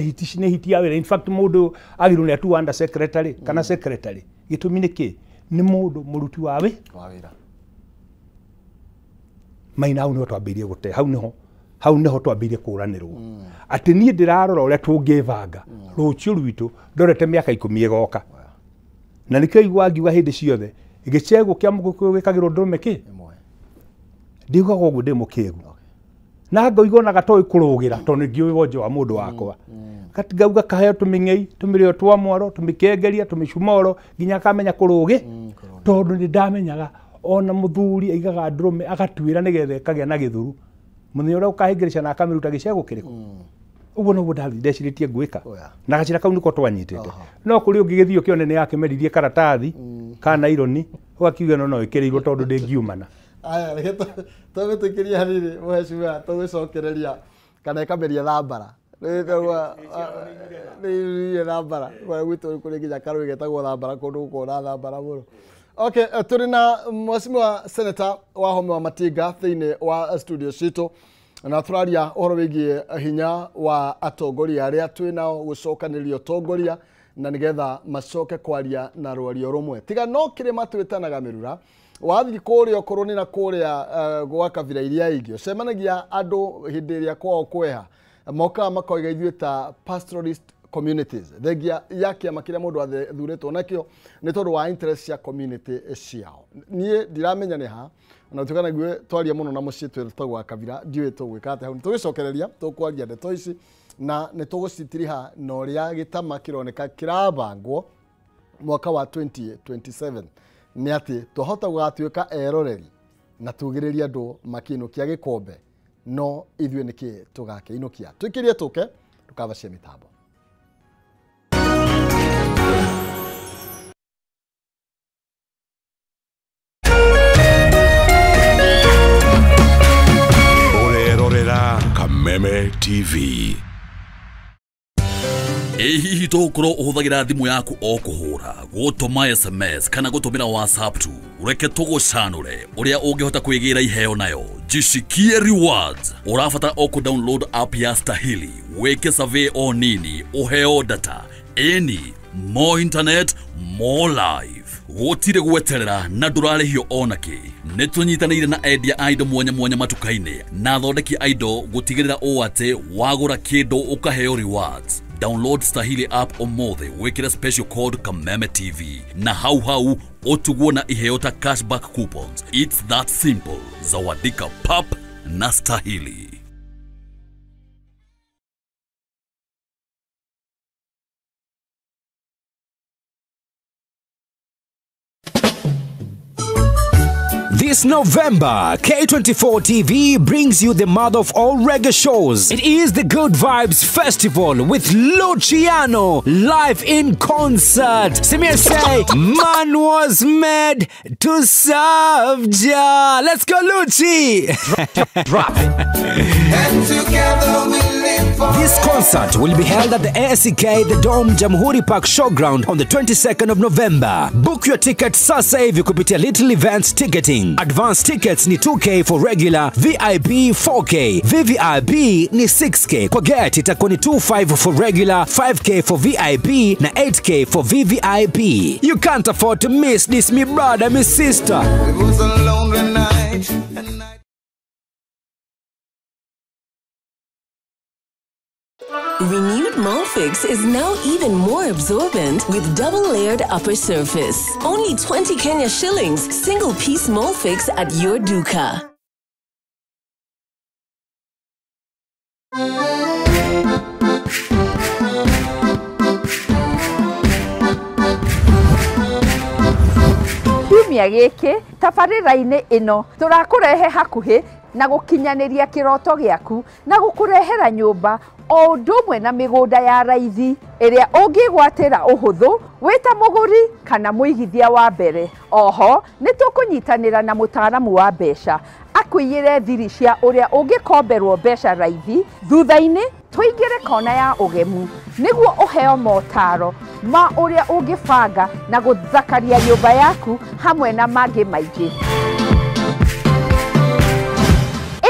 hiti ya wira in fact mundu agirwo ni atu under secretary kana secretary gitumi niki ni mundu muruti wa wira maina au ni twambirie gute hau niho twambirie kuranirwo ati nie ndirarora uria tungivanga rucio rwitu ndorete miaka 10 igoka na nikio igwa ngiuga hindi ciothe igicego kia muguku gikagirwo ndume ki ndiugaga uguo ndi mukigu na ngoigwo na gatoi kurugira tondu ngiuĩ wonje wa mundu wakwa ngauga kaheo tuming'ei tumirio twa mwaro tumikengeria tumicumoro nginya kamenya kurugi tondu ni ndamenyaga ona muthuri aigaga ndurume agatwira nigethe kagĩa na githuru muthenya uria ukahingĩrica na akamiruta gĩcego kĩrĩkũ uguo noguo ndeciritie ngwĩka na gacira kau niko twanyitĩte no kũrĩ ũngĩ gĩthio kĩone nĩ yakĩmeririe karatathi kana ironi ũgakiuga no ĩkĩrĩirwo tondũ ndĩngiumana aya reke tũgĩtũkĩria hanini mheshimiwa tũgĩcokereria kana ĩkameria thambara nĩ thambara gwitũ kũrĩ nginya karũĩ getagwo thambara kũndũ gũkorwo na thambara mũno. Okay, turi na mheshimiwa senator Wahome Matinga thĩinĩ wa studio citũ na tũraria ũhoro wĩgiĩ hinya wa atongoria arĩa twĩnao gũcokanĩria ũtongoria na nĩgetha macoke kwaria na rwario rũmwe tiga no kĩrĩma twĩtanaga mĩrura wathiĩ kũrĩa okorwo nĩ na kũrĩa gwa kabira iria ingĩ ũcemanagia andũ hĩndĩ ĩrĩa kwao kweha mokaga makoiga ithuĩ ta pastoralist communities thegia ya kiama kiria mundu athuritwo nakio ni tondu wa interest cia community ciao nie ndiramenya ni ha na tukana gwe twaria muno na mucii twetagwo wa kabira ndiwe tugwika ate hau tugicokereria tukwaria ndeto ici na ni tugucitiriha na uria gitama kironeka kirabangwo mwaka wa 2027 ni ati tuhota gugatuika eroreri na tugiriria andu makinukia gikombe no ithuĩ niki tugake inukia twikirie tuke tukavacia mitambo. Kameme TV. Hihi tokorwo uhuthagira thimu yaku o kuhura gutuma SMS kana gutumira WhatsApp tu ureke tugucanure uria ungihota kwigira iheo nayo jishikie rewards urafata o ku download app ya Stahili weke survey o nini uheo data any more internet more life gutire gweterera na ndurarihio onaki nitunyitanire na endia indo mwanya mwanya matukaine na thondeki indo gutigirira o ate wagura kindu ukaheo rewards. Download Stahili app omothe wekira special code Kameme TV na hau otugwo na iheo ta cashback coupons. It's that simple. Zawadika pap na Stahili. This November, K24 TV brings you the mother of all reggae shows. It is the Good Vibes Festival with Luciano live in concert. Simir say, man was made to serve Jah. Let's go, Luci! Drop. And together we live for. This concert will be held at the ASK The Dome Jamhuri Park Showground on the 22nd of November. Book your ticket sasa hivi kupitia Little Events Ticketing. Advance tickets ni 2K for regular, VIP 4K, VVIP ni 6K. Kwa get itakuwa ni 25 for regular, 5K for VIP na 8K for VVIP. You can't afford to miss this, me brother, me sister. It was a lonely night. Renewed Molfix is now even more absorbent with double-layered upper surface. Only 20 Kenya shillings, single-piece Molfix at your duka. Kiumia giki tabarĩra-inĩ ĩno tũrakũrehe hakuhĩ na gũkinyanĩria kĩroto gĩaku na gũkũrehera nyũmba o ũndũ ũmwe na mĩgũnda ya raithi ĩrĩa ũngĩgwatĩra ũhũthũ wĩta mũgũri kana mũigithia wa mbere. Oho nĩ tũkũnyitanĩra na mũtaaramu wa mbeca akũiyĩre thiri cia ũrĩa ũngĩkomberwo mbeca raithi. Thutha-inĩ tũingĩre kona ya ũgemu nĩguo ũheo motaro ma ũrĩa ũngĩbanga na gũthakaria nyũmba yaku hamwe na mangĩ maingĩ.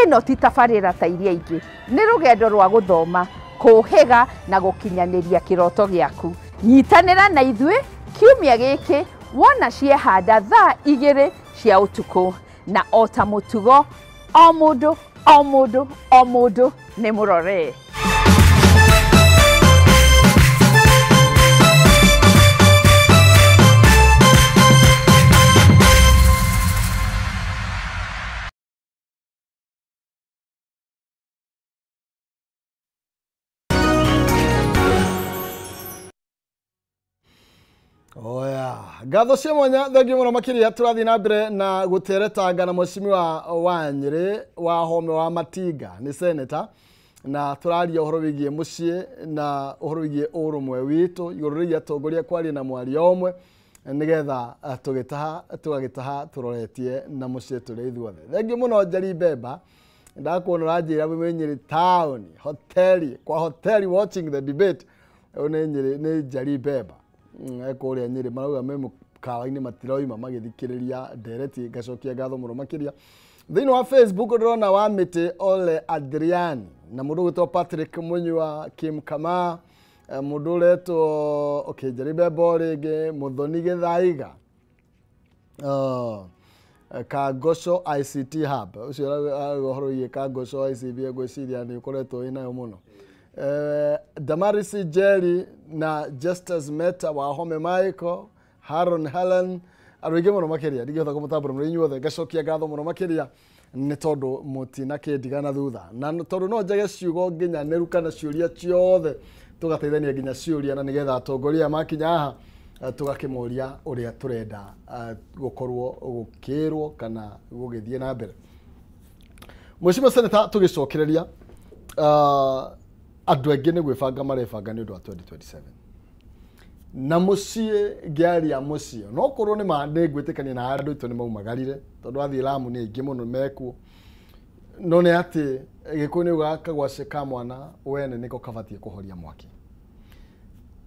Ĩno ti tabarĩra ta iria ingĩ, nĩ rũgendo rwa gũthoma, kũhĩga na gũkinyanĩria kĩroto gĩaku. Nyitanĩra na ithuĩ kiumia gĩkĩ wona ciehanda thaa 2 cia ũtukũ, na o ta mũtugo o mũndũ nĩ mũrore. Oya, gatho cia mwanya thengi mũno makĩria tũrathiĩ na mbere na gũteretanga na mũcimiwa wa Nyĩrĩ wa Home wa Matinga nĩ senator, na tũraria ũhoro wĩgiĩ mũciĩ na ũhoro wĩgiĩ ũrũmwe witũ igũrũ rĩgiĩ atongoria kwaria na mwaria ũmwe nĩgetha tũgagĩtaha tũroretie na mũciĩ tũrĩ ithuothe. Thengi mũno Njeri Bemba, ndakuona ũranjĩra wĩ Nyĩrĩ town hoteli watching the debate. Nĩ Njeri Bemba ekũrĩa Nyĩrĩ marauga me mũkawa-inĩ matiroima magĩthikĩrĩria ndereti, ngacokia ngatho mũno makĩria. Thĩinĩ wa Facebook ndĩrona wa Mĩtĩ Ole Adrian na mũndũ ũgwĩtwo Patrick Mũnyua, Kim Kama, mũndũ ũretwo Njeri Bemba rĩngĩ, Mũthoni Gĩthaiga, Kagoco ICT Hub, ũcio ũhoro wĩgiĩ Kagoco ICT ngwĩciria nĩ ũkoretwo wĩnayo mũno. Damaris Jerry na Justus Meta wa Home Michael, Haron Helen, arũige mũno makĩria ndigĩhota kũmũtambũra mũrĩ inyuothe, ngacokia ngatho mũno makĩria nĩ tondũ mũtina kĩndigana thutha, na tondũ no njage ciugo nginyanĩru kana ciũria ciothe tũgateithania nginya ciũria, na nĩgetha atongoria makinya haha tũgakĩmoria ũrĩa tũrenda gũkorwo gũkĩrwo kana gũgĩthiĩ na mbere. Mheshimiwa Senator, tũgĩcokereria andũ aingĩ nĩ gwĩbanga marebanga nĩ ũndũ wa 2027 na mũciĩ ngĩaria mũciĩ no korwo nĩ mandĩ gwĩtĩkania na andũ itũ nĩ maumagarire tondũ athiĩ Lamu nĩ aingĩ mũno mekuo, no nĩ atĩ gĩkũyũ nĩ ũgaka gwace ka mwana wene nĩko kabatie kũhoria mwaki.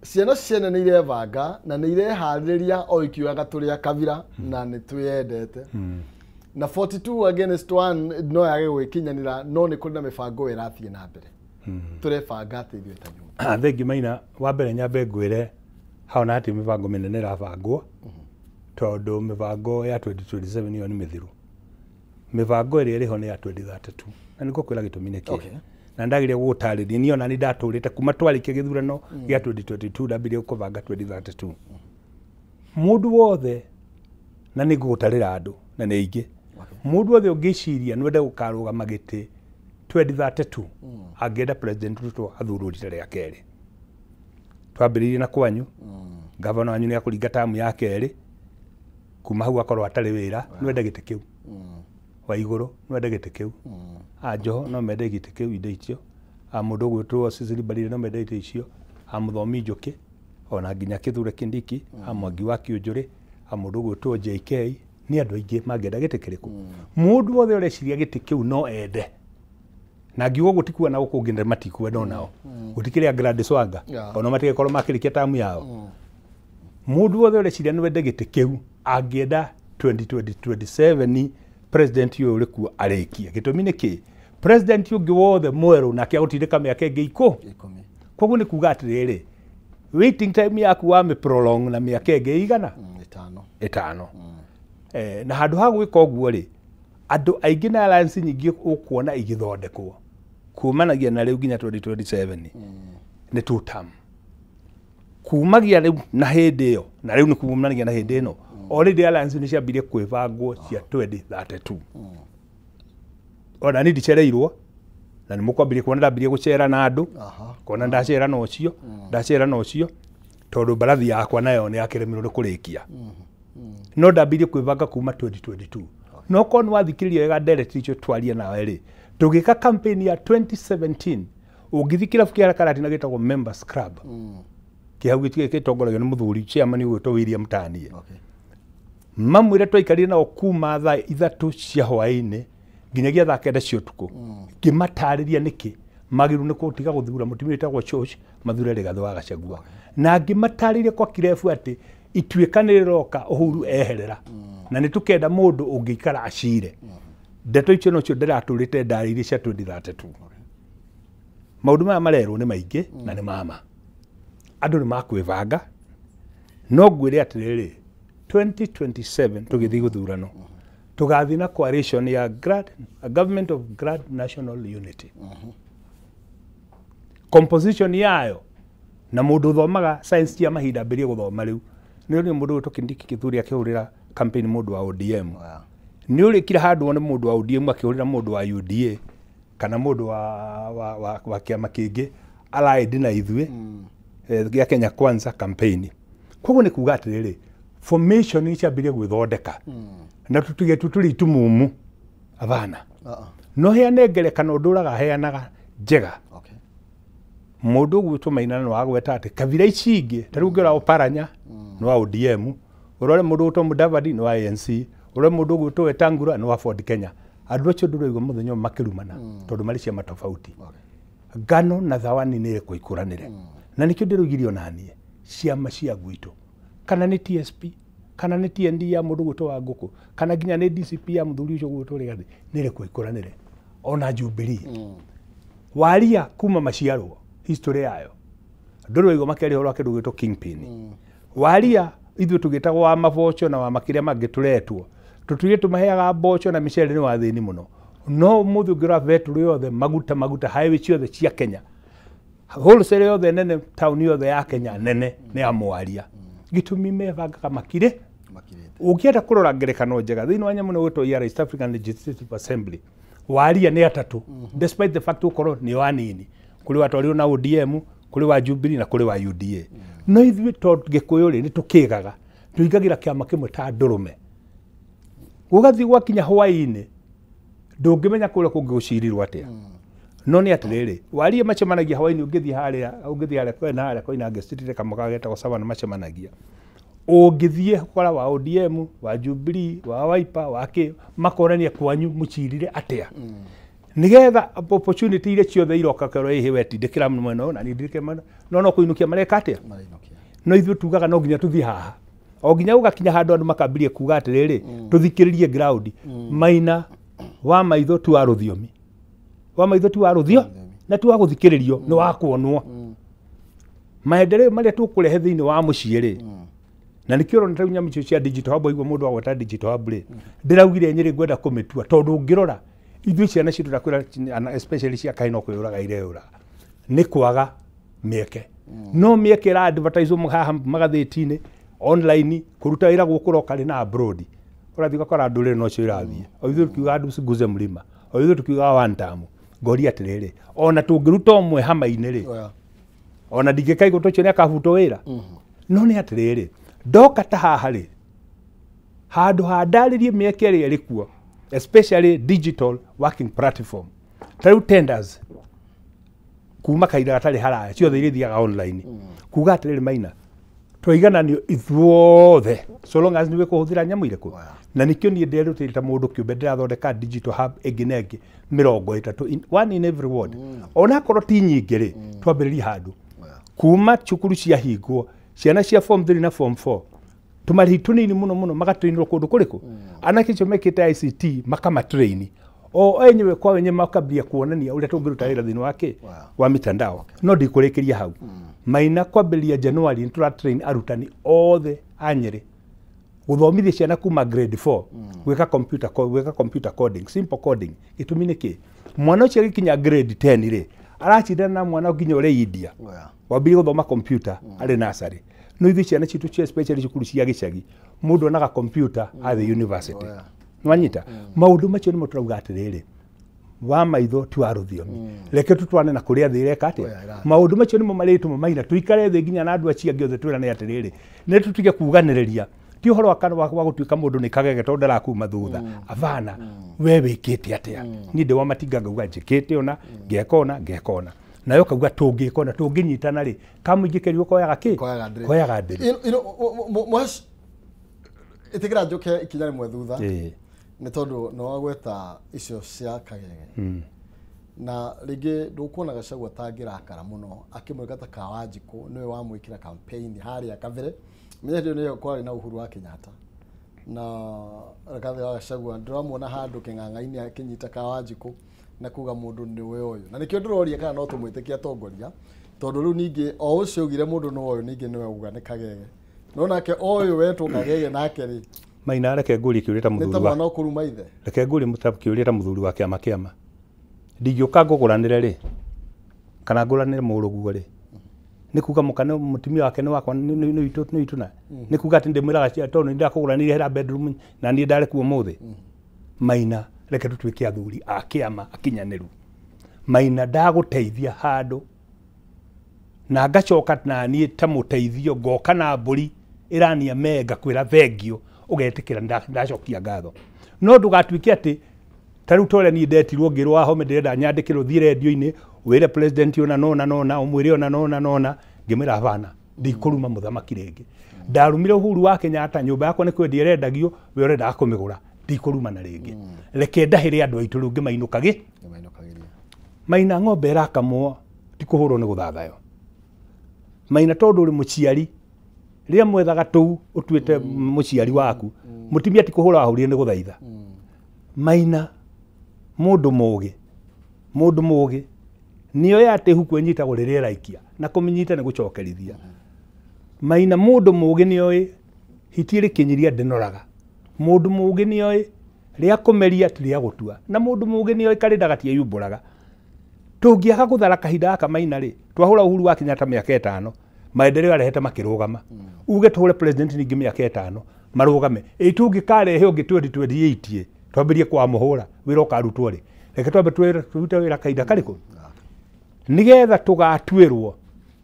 Ciana ciene nĩ irebanga na nĩ ireharĩrĩria o ikiugaga tũrĩa kabira na nĩ twĩendete na 42 against 1 no yage gwĩkinyanĩra, no nĩ kũrĩ na mĩbango ĩrathiĩ na mbere. Turebanga atĩ ithuĩ ta nyũmba. Thengi Maina, wa mbere nyambe ngwĩre haona atĩ mĩbango mĩnene ĩrabangwo tondũ mĩbango ya 2027 nĩyo nĩ mĩthiru. Mĩbango ĩrĩa ĩrĩho nĩ ya 2032 na nĩko kwĩra gĩtũmi nĩ kĩĩ. Na ndageria gũgũtarĩria niĩ ona nĩ ndatũrĩte kuma twarĩkia gĩthurano gĩa 2022 ndambirie kũbanga 2032. Mũndũ wothe na nĩ ngũgũtarĩra andũ na nĩ aingĩ. Mũndũ wothe ũngĩciria nĩ wende gũkarũgama gĩtĩ 2032 angĩenda President Ruto athurwo rita rĩa kerĩ. Twambĩrĩirie na kwanyu, gavana wanyu nĩ akũringa tamu ya kerĩ, kuma hau akorwo atarĩ wĩra, nĩ wenda gĩtĩ kĩu. wa iguru no ende gite kiu Joho no mende gite kiu inde icio mundu gwitwo Cecily Mbarire no mende inde icio Muthomi Njuki ona nginya Kithure Kindiki Mwangi wa Kĩũnjũrĩ mundu gwitwo JK ni andu aingi mangenda gite kiriku mundu wothe ureciria gite kiu no ende na ngiugo gutikua na gukungindira matikue no nao gutikiria Gladys Wanga ona matike korwo makirikia tamu yao mundu wothe ureciria ni wende gite kiu angienda 2027 president uyu uri kuo arikia gitumi ni ki president ungi wothe mweru nake agutindika miaka ingi 10 koguo ni kuga atiriri waiting time yaku wa me prolong na miaka ingi igana 5 na handu ha gwika uguo ri andu aingi na alliance nyingi ukuona igithondekwo kumanagia na riu nginya 2027 ni 2 term kumagia riu na hindi iyo na riu ni kumanagia na hindi ino already alliance ni ciambirie kwibangwo cia 2032 ona ni ndicereirwo na ni mukwambirie kuona ndambirie gucera na andu kona ndacera no cio tondu mbarathi yakwa nayo ni yakiremirwo ni kurikia no ndambirie kwibanga kuma 2022 no kon wathikiririo wega direct icio twaria nawe ri tugika campaign ya 2017 ugithikira fukiara karati na gitagwo members club kihau gitongoragio ni muthuri chairman ugwitwo William Tanie mamwire twaikarire nao kuma thaa 3 cia hwaini nginyagia thaa 9 cia utuku ngimatariria niki magiru ni kutiga guthura mutumia witagwo Church mathure Rigathi wa Gachagua na ngimatariria kwa kirefu ati ituikanire roka Uhuru eherera na ni tukenda mundu ungikara acire ndeto icio nocio ndiraturite ndariri cia 2032 maundu maya marerwo ni maingi na ni mama andu ni makwivanga no ngwire atiriri 2027 tugithi guthurano tugathi na coalition ya a government of Grand National Unity composition yayo na mundu thomaga science ya mahinda mbirie guthoma riu ni mundu tukindiki Kithure akihurira campaign mundu wa ODM ni uri kira handu wone mundu wa ODM akihurira mundu wa UDA kana mundu wa kiama kingi allied na ithue ya Kenya Kwanza campaign koguo ni kuga atiriri formation ni ciambirie gwithondeka na tutige tuturi tumumu abana no heane ngerekano nduraga heanaga njega mundu gwitwo Maina no wagweta ati kabira ici ingi tarungira oparanya no wa ODM urore mundu gwitwo Mudavadi no wa ANC urore mundu gwitwo Wetangula no wa Ford Kenya andu acio nduraigo muthenyo makirumana tondu mari cia matofauti ngano na thawani ni kuikuranire na nikio ndirugirio nanie ciama cia gwitũ kana ni TSP kana ni TND ya mundu gwitũ wa Nguku kana nginya ni DCP ya muthuri ucio gwitũ Rigathi ni kuikuranire ona Jubilee waria kuma maciarwo history yayo nduraigo makeri horo akindu gwitũ Kingpin waria ithu tugitagwo wa mabocho na wa makiria mangituretwo tutuye tumaheaga bocho na micere ni wa thini muno no muthu ngira vetu yothe maguta highway ciothe cia Kenya wholesale yothe nene town yothe ya Kenya nene ni amwaria gitumi mevanga makire ukienda kurora ngerekano njega thini wa nyamu no gwitwo ya East African Legislative Assembly waria ni atatu despite the fact ukoro ni wanini kuri watwarirwo na ODM kuri wa Jubilee na kuri wa UDA no ithuĩ to Gikuyu ri ni tukigaga tuingagira kiama kimwe ta ndurume ugathi gwakinya hwaini ndungimenya kuria kungigucirirwo atia no ni atiriri warie macemanagia hwaini ungithi haria kwena ngestitire kamoka getagwo Savana macemanagia ungithie kora wa ODM wa Jubilee wa Wiper wa ki makorania kwanyu mucirire atia nigetha opportunity ile ciothe iroka kero ihi wetindikira mweno na nindike no kuinukia mareka atia no ithu tugaga no nginya tuthi haha o nginya ugakinya handu andu makambirie kuga atiriri tuthikiririe ground Maina wa maitho tu aruthiomi wa maitho tu aruthio na tu aguthikiririo ni wa kuonwo maendeleo maria tukurehe thiini wa muciiri na nikiro nta nyamũ icio cia digital hub igwo mundu agweta digital hub ri ndiraugire nyiri ngwenda kumitua tondu ngirora ithu ciana citu ndakwira especially cia kaino kuyuraga ireura ni kwaga mieke no mieke ra advertise haha magathitini online kuruta wira gukuroka ri na abroad urathi gakora ndurire no cio irathie o ithu tukiuga andu ciguze mlima o ithu tukiuga one time ngori atiriri ona tungiruta omwe hama-ini ri ona ndingikaigo tucio ni akabuto wira no ni atiriri ndoka ta haha ri handu handaririe mieke ri erikuo especially digital working platform. Tariu tenders kuma kaira gatari haraya ciothe irithiaga online kuga atiriri Maina twigananio ithuothe so long as niwe kuhuthira nyamu iriku na nikio nie nderutite mundu kiumbe ndirathondeka digital hub eginenge 30 one in every ward ona korwo ti nyingi ri twambiriria handu kuma cukuru cia hingwo ciana cia form 3 na form 4 tumarihi tunini muno magatrainirwo kundu kuriku anake cio mekite ICT makamatraini o enyewe kwa wenye makambia kuonania uria tungiruta wira thini wake wa mitandao no ndikurikiria hau Maina kwambiria January ntura train arutani othe anyere guthomithia ciana kuma grade 4 gwika computer coding simple coding itumine ki mwana ucio gikinya grade 10 ri arachindana na mwana nginya uri India wambiri guthoma computer ari nursery no ithi ciana citu cia especially cukuru cia gicagi mundu onaga computer at the university nwanyita maundu macio nimo turauga atiriri wa maitho tu aruthiomi reke tutwane na kuria thireka ati maundu macio nimo marituma Maina tuikare thi nginya na andu acia giothe twirane atiriri ne tutige kuganiriria ti uhoro wa gutuika mundu ni kagege tondu ndarakuma thutha avana we wikite atia ni ndi wa matinga ngauga njikite ona ngekona nayo kauga tungikona tunginyitana ri kamuingikerio koyaga ki koyaga ndiri mwash itigira njoke ikinya rimwe thutha ni tondu no wagweta icio cia kagege na ringi ndukuona Gachagua tangirakara muno akimwikata Kawanjiku niwe wamwikira campaign haria Kabere menye ndio niyo kwari na Uhuru wa Kenyatta na rakathi wa Gachagua ndiramwona handu king'ang'aini akinyita Kawanjiku na kuga mundu niwe uyu na nikio ndiroria kana no tumwitikia tongoria tondu riu ningi o ucio ugire mundu no uyu ningi niwe uga ni kagege no nake uyu wetwo kagege nake ri Maina reke nguri kiurita muthuri wa nitamwana okuruma ithe reke nguri mutabu kiurita muthuri wa kiama ndingioka nguguranire ri kana nguranire muruguo ri nikuga mukane mutumia wake ni wakwa ni ituna nikuga ati ndimwiraga cia tondu ndirakuguranire hera bedroom na ni ndare kuo muthi Maina reke tutwike athuri a kiama akinyaniru Maina ndaguteithia handu na ngacoka na ni ta muteithio ngoka na mburi irania mega kwira thengio ugetikira ndacokia ngatho no ndugatwike ati tariu tore ni ndetirwo ngirwo aho me ndirenda nyandikirwo thie radio-ini wire president ona nona umwire ona nona ngimira havana ndikuruma muthamaki ringi ndarumire Uhuru wa Kenyatta nyumba yakwa ni kwendia rendagio we urenda kumigura ndikuruma na ringi reke ndahire andu aitu rungi mainukagi Maina ng'ombe irakamwo tikuhurwo ni guthathayo Maina tondu uri muciari ria mwethaga tu utwite muciari waku mutimia tikuhura ahurire ni guthaitha Maina mundu mugi niyo yate hu kwenyita gurire raikia na kuminyita ni gucokerithia Maina mundu mugi niyo hitire kinyiria ndenoraga mundu mugi niyo ria kumeria tiria gutua na mundu mugi niyo karindaga tie yumburaga tungiaga guthara kahinda aka Maina ri twahura Uhuru wa Kenyatta miaka 5 maendeleo arehete makirugama uge tuhure president ningi miaka 5 marugame itungikarehe ungi 2028 twambirie kwa muhura wira ukarutwo ri reke twambe twirute wira kahinda kariku nigetha tugatwirwo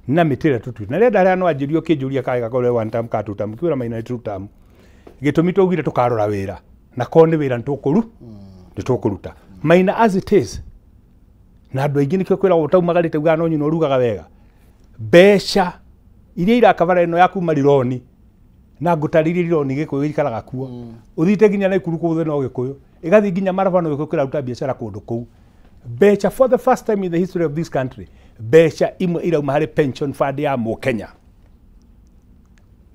na mitire tutu na renda ria no anjirio kinjuria kaga kore one time katuta mkiwira Maina tutam gitumi tugire tukarora wira na kone wira nitukuruta Maina as it is na andu aingi nikio kwira utaumagarite uga no nyino rugaga wega besha iria irakavara ino yaku marironi na ngutariri rironi gikuyu ikaraga kuo uthite ginya na ikuru kuthe no gikuyu igathi ginya marabano gikuyu kira ruta biashara kundu kuu becha for the first time in the history of this country becha imwe irauma hari pension fund ya Kenya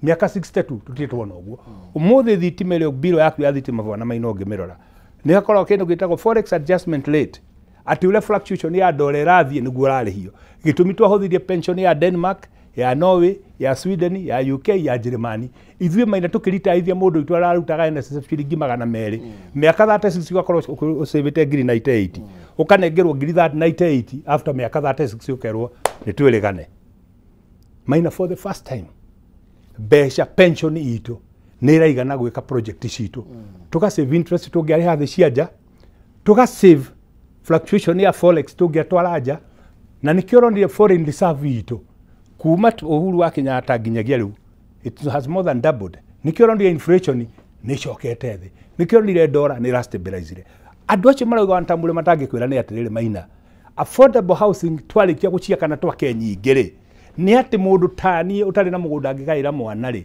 miaka 62 tutitwona uguo umuthi thitimere biro yaku ya thitima vona Maina ungimirora ni hakorwo kindu gitagwo forex adjustment rate ati ule fluctuation ya dola irathie niguo rarihio gitumi twahothirie pension ya Denmark ya Norway ya Sweden ya UK ya Germany ithuĩ Maina tukiritaithia mundu itu ararutaga NSSF ciringi 200 miaka 36 ugakorwo usavite ngiri 98 ukanengerwo ngiri 98 after miaka 36 ukerwo ni twirigane Maina for the first time besha pension itu ni raigana gwika project citu tuka save interest tungiari hathi cianja tuka save fluctuation ya forex tungiatwara nja na nikiorondire foreign reserve itu kuma Uhuru wa Kenyatta nginyagia riu it has more than doubled nikiorondire inflation nä cokete thä nä kä onire ndora nä rastabilize andå acio marauga Wetangula matangä kwä ra nä atä rä rä Maina affordable housing twarä kia gå ciakana twake nyingä rä nä atä må ndå taniä å tarä na må gå nda angä gaä ra mwana rä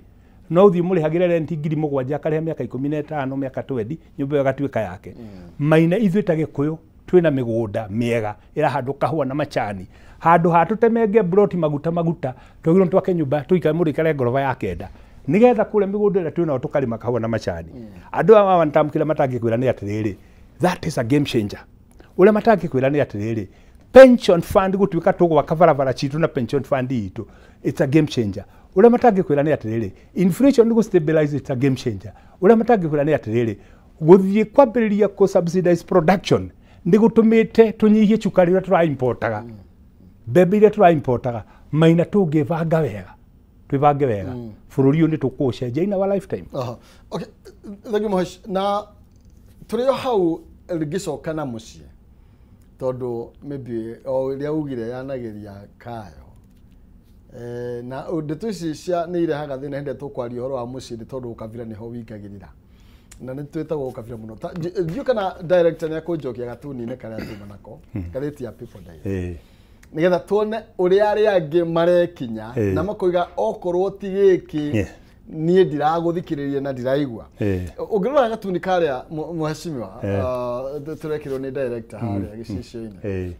no å thiä må rä hagä re renti 7,000 akarä ha mä aka 15 mä aka 20 nyå ä yo gatuä ka yake Maina ithuä ta gä kå yå twä na mä gå nda mä ega ä rahandå kahua na macani handå ha tå temenge broti maguta twagä rwo twake nyå mba tå ikare må rä ikare ngoroba ya kenda nä getha kå rä a mä gå ndå ä rä a twä nao tå karä kahua na macani andå aya Wetangula matangä kwä ra nä atä rä rä that is a game changer å rä a matangä kwä ra nä atä rä rä pension fund gå tuä ka tå gwaka barabara citå na pension fund itå it's a game changer å rä a matangä kwä ra nä atä rä rä inflation nä gå stabilize it's a game changer å rä a matangä kwä ra nä atä rä rä gå thiä kwambä rä ria kå subsidize production nä gå tå mä te tå nyihie cukari å rä a tå raimportaga mbembe iria tå raimportaga Maina tå ngä banga wega twä bange wega bå rå ri å nä tå kå cenjia in our lifetime okay thank you Mohesh na tå rä o hau rĩngĩ coka na mũciĩ tondũ maybe o iria ugire yanagĩria kayo na ndeto ici cia nĩ irehaga thĩna hĩndĩ tũkwaria ũhoro wa mũciĩ nĩ tondũ ũkabira nĩho wingagĩrĩra na nĩ twĩtagwo ũkabira mũno ndiũ kana director nĩ akũnjokia gatuni-inĩ karĩa tuma nako karĩtia people diet nigetha tuone ũrĩa arĩa angĩ marekinya na makoiga okorwo ti gĩkĩ niĩ ndiragũthikĩrĩria na ndiraigua ũngĩrora gatuni karĩa mheshimiwa tũrekĩrwo nĩ director harĩa gĩcicio-inĩ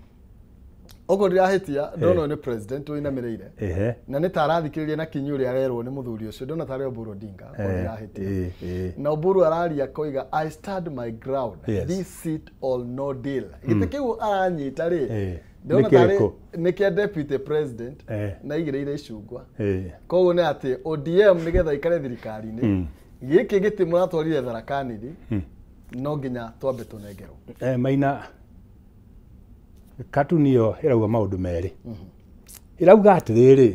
okorwo ndirahĩtia ndona nĩ president ũinamĩrĩire na nĩ ta arathikĩrĩria na kinyi ũrĩa arerwo nĩ mũthuri ũcio ndona tarĩ Oburu Odinga ndirahĩtia na Oburu araria koiga I stand my ground this seat or no deal gĩtĩ kĩu aranyita rĩ ndona tarĩ nĩ kĩa deputy president na igĩrĩire icungwa koguo nĩ atĩ ODM nĩgetha ikare thirikari-inĩ gĩkĩ gĩtĩ mũratwarire tharakani no nginya twambe tũnengerwo Maina katuni yo irauga maundu merĩ irauga atĩrĩrĩ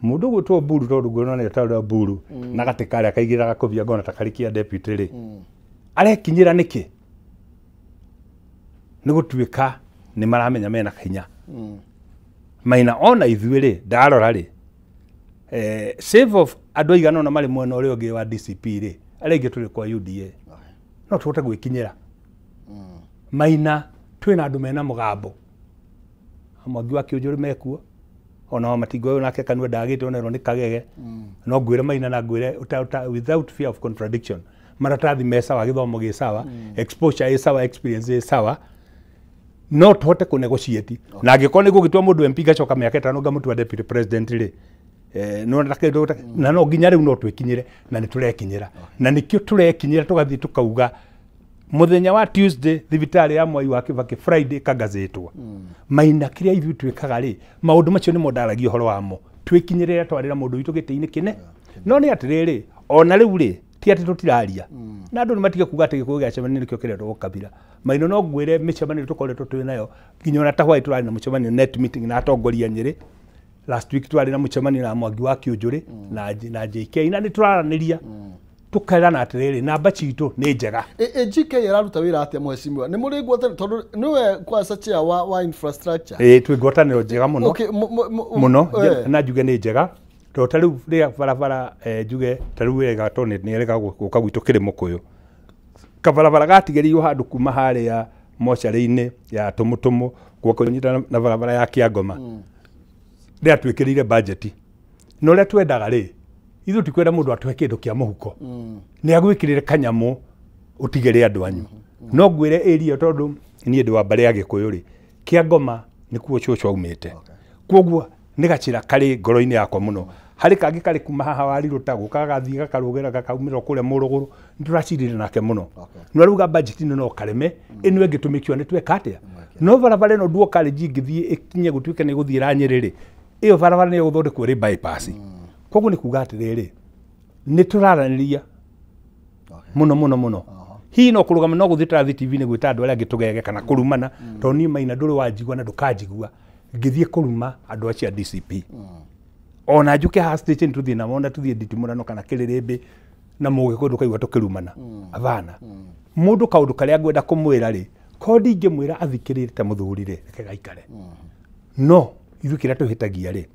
mũndũ gwĩtwo Oburu tondũ nguona nĩ atarĩ Oburu na gatĩ karĩa kaigĩraga kũbia ngona ta karĩ kĩa deputy rĩ arekinyĩra nĩkĩ nĩ gũtuĩka nĩ maramenya mena hinya Maina ona ithuĩ rĩ ndarora rĩ save of andũ aigana ona marĩ mwena ũrĩa ũngĩ wa DCP rĩ arĩa aingĩ tũrĩ kwa UDA no tũhote gwĩkinyĩra Maina twina andu mena mugambo Mwangi wa Kĩũnjũrĩ mekuo ona matingo nake Kanua ndagĩte onerwo nĩ Kagege no ngwĩre Maina na ngwĩre without fear of contradiction maratathi me sawa gĩthomo gĩ sawa exposure ĩ sawa experience ĩ sawa no tũhote kũ negotiate na angĩkorwo nĩ gũgĩtua mũndũ MP gacoka mĩaka 5 ngamũtua deputy president rĩ na no nginya rĩu no twĩkinyĩre na nĩ tũrekinyĩra na nĩkĩo tũrekinyĩra tũgathiĩ tũkauga muthenya wa Tuesday thibitari ya Mwai wa Kibaki Friday kagazetwo Maina kiria ithu twikaga ri maundu macio ni modaragia horo wamo twikinyirira twarira mundu witu giti-ini kine no ni atiriri ona riu ri ti ati tutiraria na andu ni matige kuga ati gikuyu giacemani nikio kiretwo gukabira Maina no ngwire micemani tukoretwo twi nayo nginya ona ta hwai turari na mucemani net meeting na atongoria Nyeri last week twari na mucemani na Mwangi wa Kĩũnjũrĩ na JK na ni turaraniria tukairana atiriri namba citũ nĩ njega GK araruta wĩra atia mheshimiwa nĩ mũrĩ ngwatanĩro tondũ nĩwe kwa sacha wa infrastructure twĩ ngwatanĩro njega mũno mũno na njuge nĩ njega tondũ ta rĩu rĩrĩa barabara njuge ta rĩu wega tondũ nĩ erega gũka gwitũ kĩrĩ Mũkũyũ kabarabara gatigĩrĩirwo handũ kuma harĩa mocarĩ-inĩ ya Tũmũtũmũ guoko nyita na barabara ya Kĩangoma rĩrĩa twĩkĩrĩire budget no rĩrĩa twendaga rĩ ithu tikwenda mundu atwe kindu kia muhuko ni agwikirire kanyamu utigere andu anyu no ngwire area tondu ni ndu wa mbare ya Gĩkũyũ ri Kĩangoma ni kuo cucu aumite koguo ni gacira kari ngoro-ini yakwa muno hari kangi kari kuma haha wari rutagu kagathii gakarugera gakaumira kuria Mũrũgũrũ ndiracirire nake muno no ruga budget no kareme inu engitumikio ni tweka atia no barabara no duo kari ngithii ikinye gutuike ni guthiira Nyeri ri iyo barabara ni guthondekwo ri bypass koguo ni kuga atiriri ni turaraniria muno hihi no kurugama no guthita TV ni gwita andu aria ngitugege kana kurumana to ni Maina nduri wanjigua na ndukanjigua ngithie kuruma andu acia DCP ona njuke ha station tuthie na mona tuthie nditimurano kana kiririmbi na muge kundu kaigua tukirumana avana mundu kaundu karia ngwenda kumwira ri ko ndingimwira athikirire ta muthuri ri reke gaikare no ithu kiria tuhitagia ri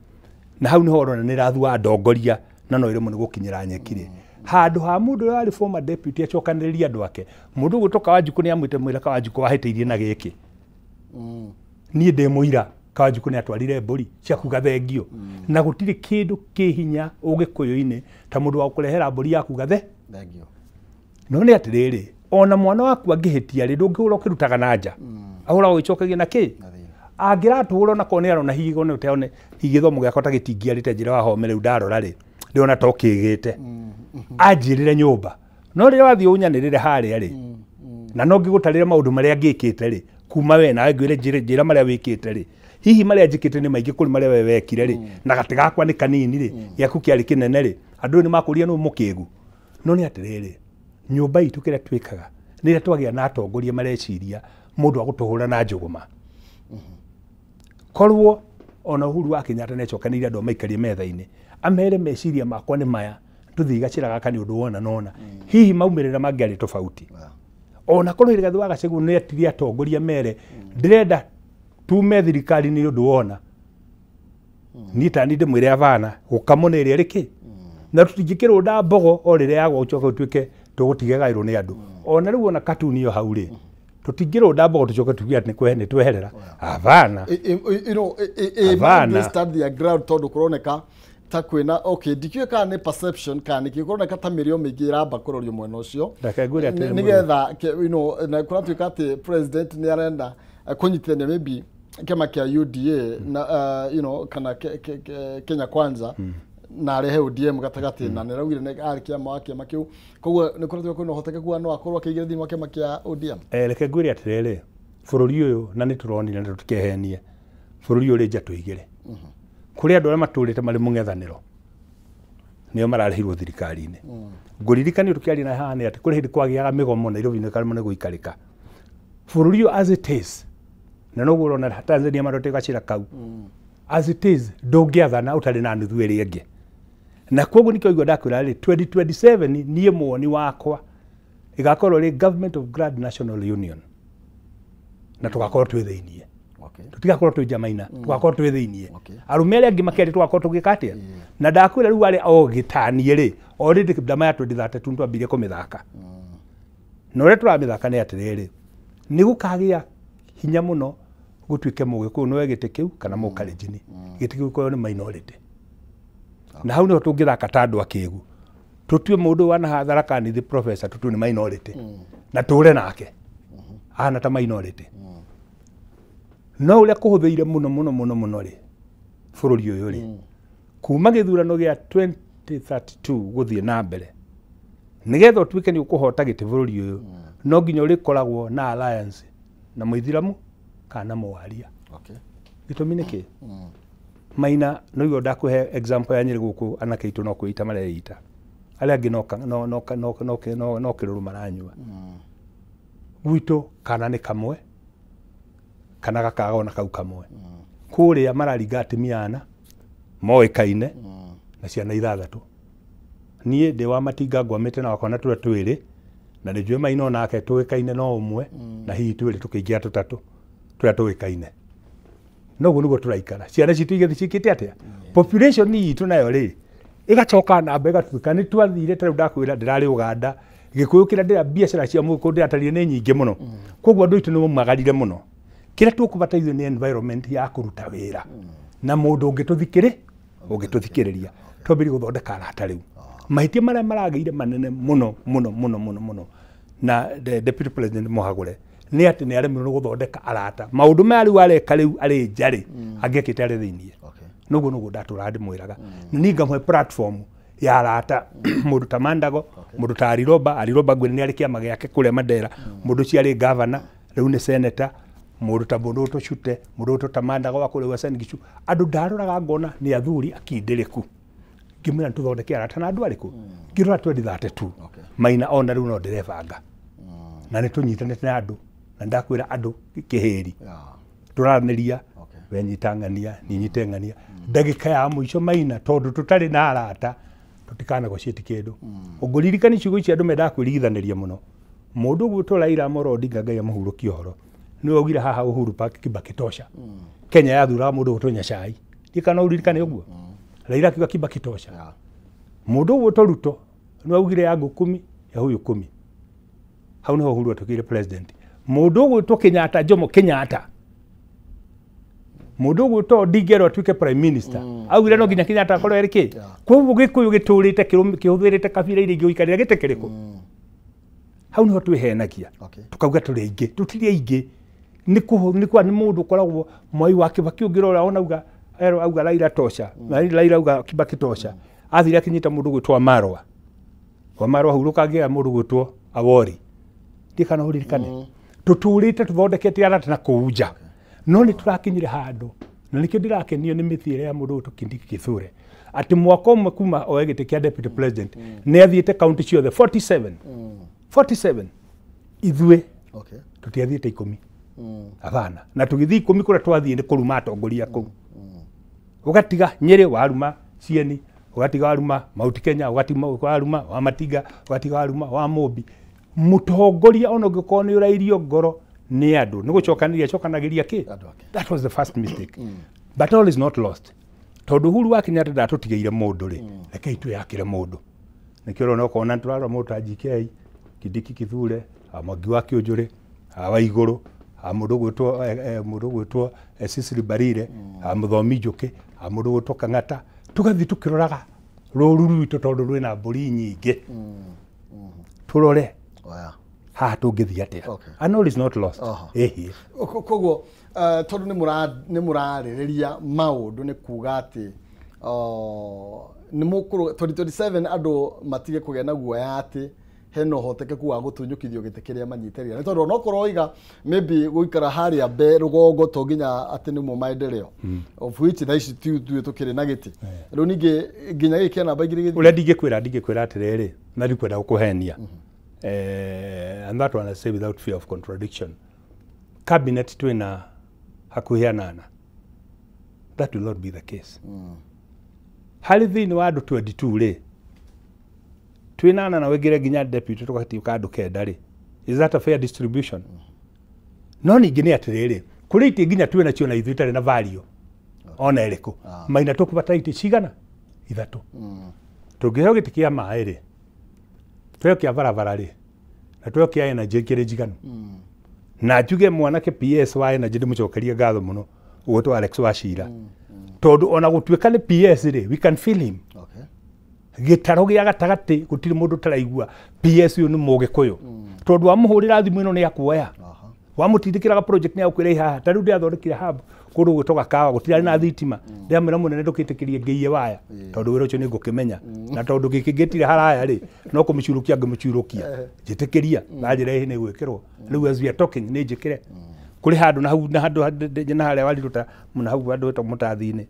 na hau niho orona nirathua ndongoria na no irimo ni gukinyira Nyeki ri handu ha mundu uria ari former deputy acokaniriria andu ake mundu gutoka Wanjiku ni amwite mwira Wanjiku wahiteirie na giki nie ndi muira Wanjiku ni atwarire mburi cia kuga thengio na gutiri kindu kihinya ugikuyu-ini ta mundu wa kurehera mburi ya kuga thengio no ni atiriri ona mwana waku angihitia ri ndungihura ukirutaga na nja ahura ugicokagia na ki angiratuhura na kone arona higo ne uteone higithomo giakwa ta gitingiarite njira wa home riu ndarora ri ndiona to kigite anjirire nyumba no rira wathie unyanirire haria ri na no ngigutarire maundu maria ngikite ri kuma we na ngwire njira maria wikite ri hihi maria njikite ni maingi kuri maria we wekire ri na gatigakwa ni kanini ri giaku kiari kinene ri andu ni makuria no mukigu no ni atiriri nyumba itu kiria twikaga niria twagia na atongoria mareciria mundu agutuhura na njuguma korwo ona Uhuru wa Kenyatta ne cokanire andu maikarie metha-ini amere meciria makwa ni maya tuthii gacira gaka ni undu wona nona hihi maumirira mangiari tofauti ona korwo Rigathi wa Gachagua ni atiria atongoria mere ndirenda tume thirikari ni undu wona ni tani ndimwire avana gukamona iria riki na tutingikirunda mbogo o riria yagwa ucoka utuike tugutigegairwo ni andu ona riu ona katuni yo hau ri tutingirunda mbogo tucoka tugia ni kwene tweherera avana you know they start the ground tondu kuroneka ta kwina okay dikio ka ni perception ka ni kuroneka ta mirio mingi iramba kurorio mwena ucio nigetha you know na kuratuika ati president ni arenda kunyitithania maybe kema kia UDA na you know kana Kenya Kwanza na arehe ODM gatagati na niraugire ne ari kiama wake makiu koguo ni kuratuika kwina hotekeku ano akorwo akigira thini wake makia ODM reke ngwire atiriri bururi uyu na ni turonire na tutikehenie bururi uri nja tuigire kuri andu aria maturite mari mungethaniro nio mararehirwo thirikari-ini nguririkani tukiaria na haha ni ati kuri hindi kwagiaga migomo Nairobi-ini kana mune guikarika bururi uyu as it is na no gurona Tanzania marote gacira kau as it is ndungiathana utari na nuthu iri ingi na koguo nikio igwa ndakwira ri 2027 nie muoni wakwa igakorwo ri government of Grand National Union na tugakorwo twi thiinie tutigakorwo twi jamaina tugakorwo twi thiinie arume aria angi makeri tugakorwo tugikatia na ndakwira riu ari o gitanie ri already ndama ya 2032 twambirie kumithaka no ri turamithaka ni atiriri ni gukagia hinya muno gutuike mugiku no gite kiu kana mukalenjini gite kiu ko ni minority na hau no tungithaka ta andu akigu tutue mundu wana hathara kani the professor tutu ni minority na ture nake ana ta minority no uria kuhuthiire muno ri bururi uyu ri kuma githurano gia 2032 guthie na mbere nigetha tuike ni ukuhota gite bururi uyu no nginya uri koragwo na alliance na muithiramu kana muwaria gitumi niki Maina no yo ndakuhe example ya nyiri guku anake itu no kuita mareita aria angi no kiruru maranyua gwitu kana ni kamwe kana gakaga ona kau kamwe kuria mararinga atimiana moikaine na ciana ithathatu nie ndi wa matinga ngwamite na wakona turia twiri na ni njue Maina onake tuikaine no umwe na hihi twiri tukiingia tutatu turia tuikaine no guo turaikara ciana citu igithikite atia population ni itu nayo ri igacoka na mbega tuika ni twathire tari ndakwira ndirari Uganda gikuyu kira ndira biacara cia muko ndiratarire ni nyingi muno koguo andu itu ni mumagarire muno kira tukubataithio ni environment ya kuruta wira na mundu ungituthikiriria twambiri guthondeka arata riu mahitia maria marageire manene muno na deputy president Muhagure ni ati ni aremirwo guthondeka arata maundu maya riu areka riu ari njari angekite ari thiinie nuguo ndatura ndimwiraga ni ngamwe platform ya arata mundu ta Mandago mundu ta Ariroba gwire ni ari kiama giake kuria Mandera mundu ci ari governor riu ni senator mundu ta Bonoto Chute mundu ta Mandago wa kuria Uasin Gishu andu ndaruraga ngona ni athuri akindiriku ngimira tuthondeke arata na andu ariku ngirora 2032 Maina ona riu no ndirebanga na ni tunyitanite na andu na ndakwira andu kiheri turaraniria wenyitangania ninyitengania ndagika ya muico Maina tondu tutari na arata tutikana gocieti kindu uguririkani ciugo ici andu menda kwirigithaniria muno mundu gwitwo Raila Amolo Odinga Ngai amuhurukie horo ni ogire haha Uhuru Park Kibaki tosha Kenya yathura mundu gutonya cai ikana uririkane uguo Raila kiuga Kibaki tosha mundu gwitwo Ruto no augire yangu 10 ya huyu 10 hau niho Uhuru atukire president mundu gwitwo Kenyatta Jomo Kenyatta mundu gwitwo Odinga atuike prime minister augire no nginya Kenyatta akorwo eriki koguo Gikuyu giturite kihuthirite kabira iria ingi ikarira gite kiriko hau niho twihenagia tukauga turi aingi tutiri aingi ni mundu koragwo Mwai wa Kibaki ungirora onauga auga Raila tosha Raila auga Kibaki tosha athire akinyita mundu gwitwo Wamarwa huruka ngia mundu gwitwo Awori ndikana huririkane tuturite tuthondekete arata na kuuja no ni turakinyire handu na nikio ndirakenio ni mithiire ya mundu tukindiki Kithure ati mwaka umwe kuma oegete kia deputy president ni athiite county ciothe 47 ithue tutiathiite 10 abana na tugithi 10 kura twathie ni kuruma atongoria kuu ugatiga Nyeri waruma Cieni ugatiga waruma Mount Kenya ugatiga waruma wa Matiga ugatiga waruma wa Mombi mutongoria ono giko ni urairio ngoro ni andu ni gucokanagiria ki that was the first mistake but all is not lost tondu Uhuru wa Kenyatta ndatutigeire mundu ri reke itu yakire mundu nikio rona ukona turara mundu ta GK Kindiki Kithure Mwangi wa Kĩũnjũrĩ wa iguru mundu gwitwo Cecily Mbarire Muthomi Njuki mundu gwitwo Kang'ata tugathi tukiroraga rũrũ rwitũ tondu rwina mbũri nyingĩ turore ha tungithia atia and all is not lost koguo tondu ni murarĩrĩria maundu ni kuga ati ni mukuru 2027 andu matige kugĩa na guoya ati hena hotekeku wa gutunyukithio gite kiria manyiterira ni tondu no kuroiga maybe guikara haria be rugongo to nginya ati ni mu maendeleo of which na ici tu tukiri na giti ru ningi nginya giki namba igiri uria ndingikwira atiriri na ndikwenda gukuhenia and that one I say without fear of contradiction cabinet twina hakuhi anana that will not be the case hali thini wa andu 22 ri twinana na wegire nginya deputy tukatiuka andu kenda ri is that a fair distribution no ningi ni atiriri kuri iti nginya twina cio na ithu itari na value ona iriku maina tukubata iti cigana ithatu tungiheo giti kia mai ri tweo kia barabara ri na tweo kia energy kiri jiganu na njuge mwanake PS wa energy ndimucokeria ngatho muno ugwitwo Alex Wachira tondu ona gutuika ni PS ri we can feel him gitaro gia gatagati gutiri mundu taraigua PS uyu ni Mugikuyu tondu wamuhurira thimu ino ni akuoya wamutindikiraga project ni akwire haha tariu ndi athondekire hub kundu gwitoga kawa gutiri na thitima ndiamira munene ndukitikirie ngiye waya tondu wira ucio ni ngukimenya na tondu gikigitire haraya ri no kumucurukia ngimucurukia jitikiria najire ni gwikirwo riu as we are talking ni njikire kuri handu na handu na haria waliruta muna hau handu to mutathini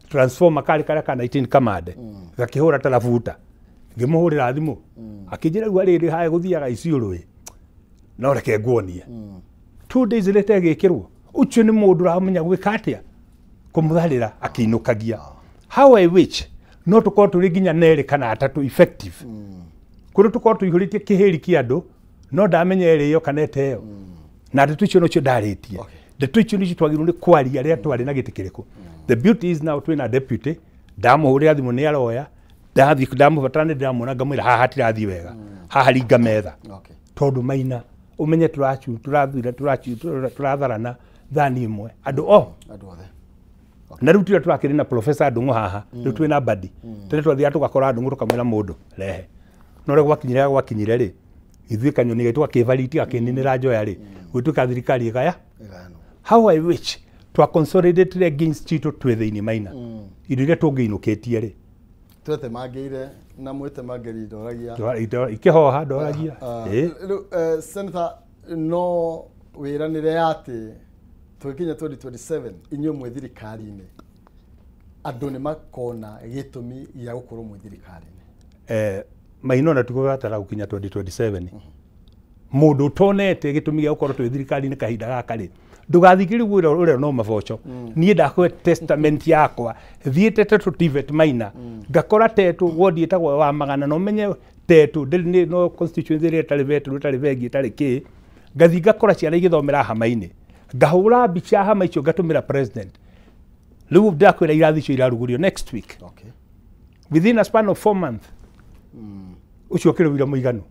transformer kali kana 19 kamande gakihura tarafuta ngimuhurira thimu akijira riu ari haya guthiaga iciurui no reke nguonie 2 days later gikirwo ucio ni mundu ramenya gwikatia kumutharira akinukagia how I wish no tukorwo turi nginya neri kana atatu effective kuri tukorwo tuihuritie kihiri kia andu no ndamenya iriyo kana eteyo na ndeto icio nocio ndaritie ndeto icio nicio twagirwo ni kwaria ria twari na gitikiriku the beauty is now twina deputy ndamuhurira thimu ni aroya ndamubatara ni ndamona ngamwira haha hatirathi wega haha ringa metha tondu maina umenye turatharana thani imwe andu othe na riu tira turakiri na professor Ndung'u haha riu twina badi tene twathia tugakora Ndung'u tukamwira mundu rehe no ri gwakinyire ri ithuĩ kanyoni gaitu gakivaliti gakininira njoya ri gwituika thirikari igaya how I wish twa consolidate against chito twethe-ini maina indo iria tungiinukitie ri twete mangire na mwete mangeri ndoragia ikihoha ndoragia senator no wiranire ati twikinya 2027 inyo mwe thirikari-ini andu ni makona gitumi gia gukorwo mwe thirikari-ini maino na tukugatara gukinya 2027 mundu tonete gitumi gia gukorwo twi thirikari-ini kahinda gaka ri ndugathikiri gwira uria no maboco nie ndakwe testament yakwa thiete tetu tivet maina ngakora tetu wodi etagwo wa magana no menye tetu ndiri no constituency ria tari vetu rutari vengi tari ki ngathi ngakora ciana igithomera hama-ini ngahura mbica hama icio ngatumira president riu ndakwira irathi icio irarugurio next week within a span of 4 months ucio kirwira muiganu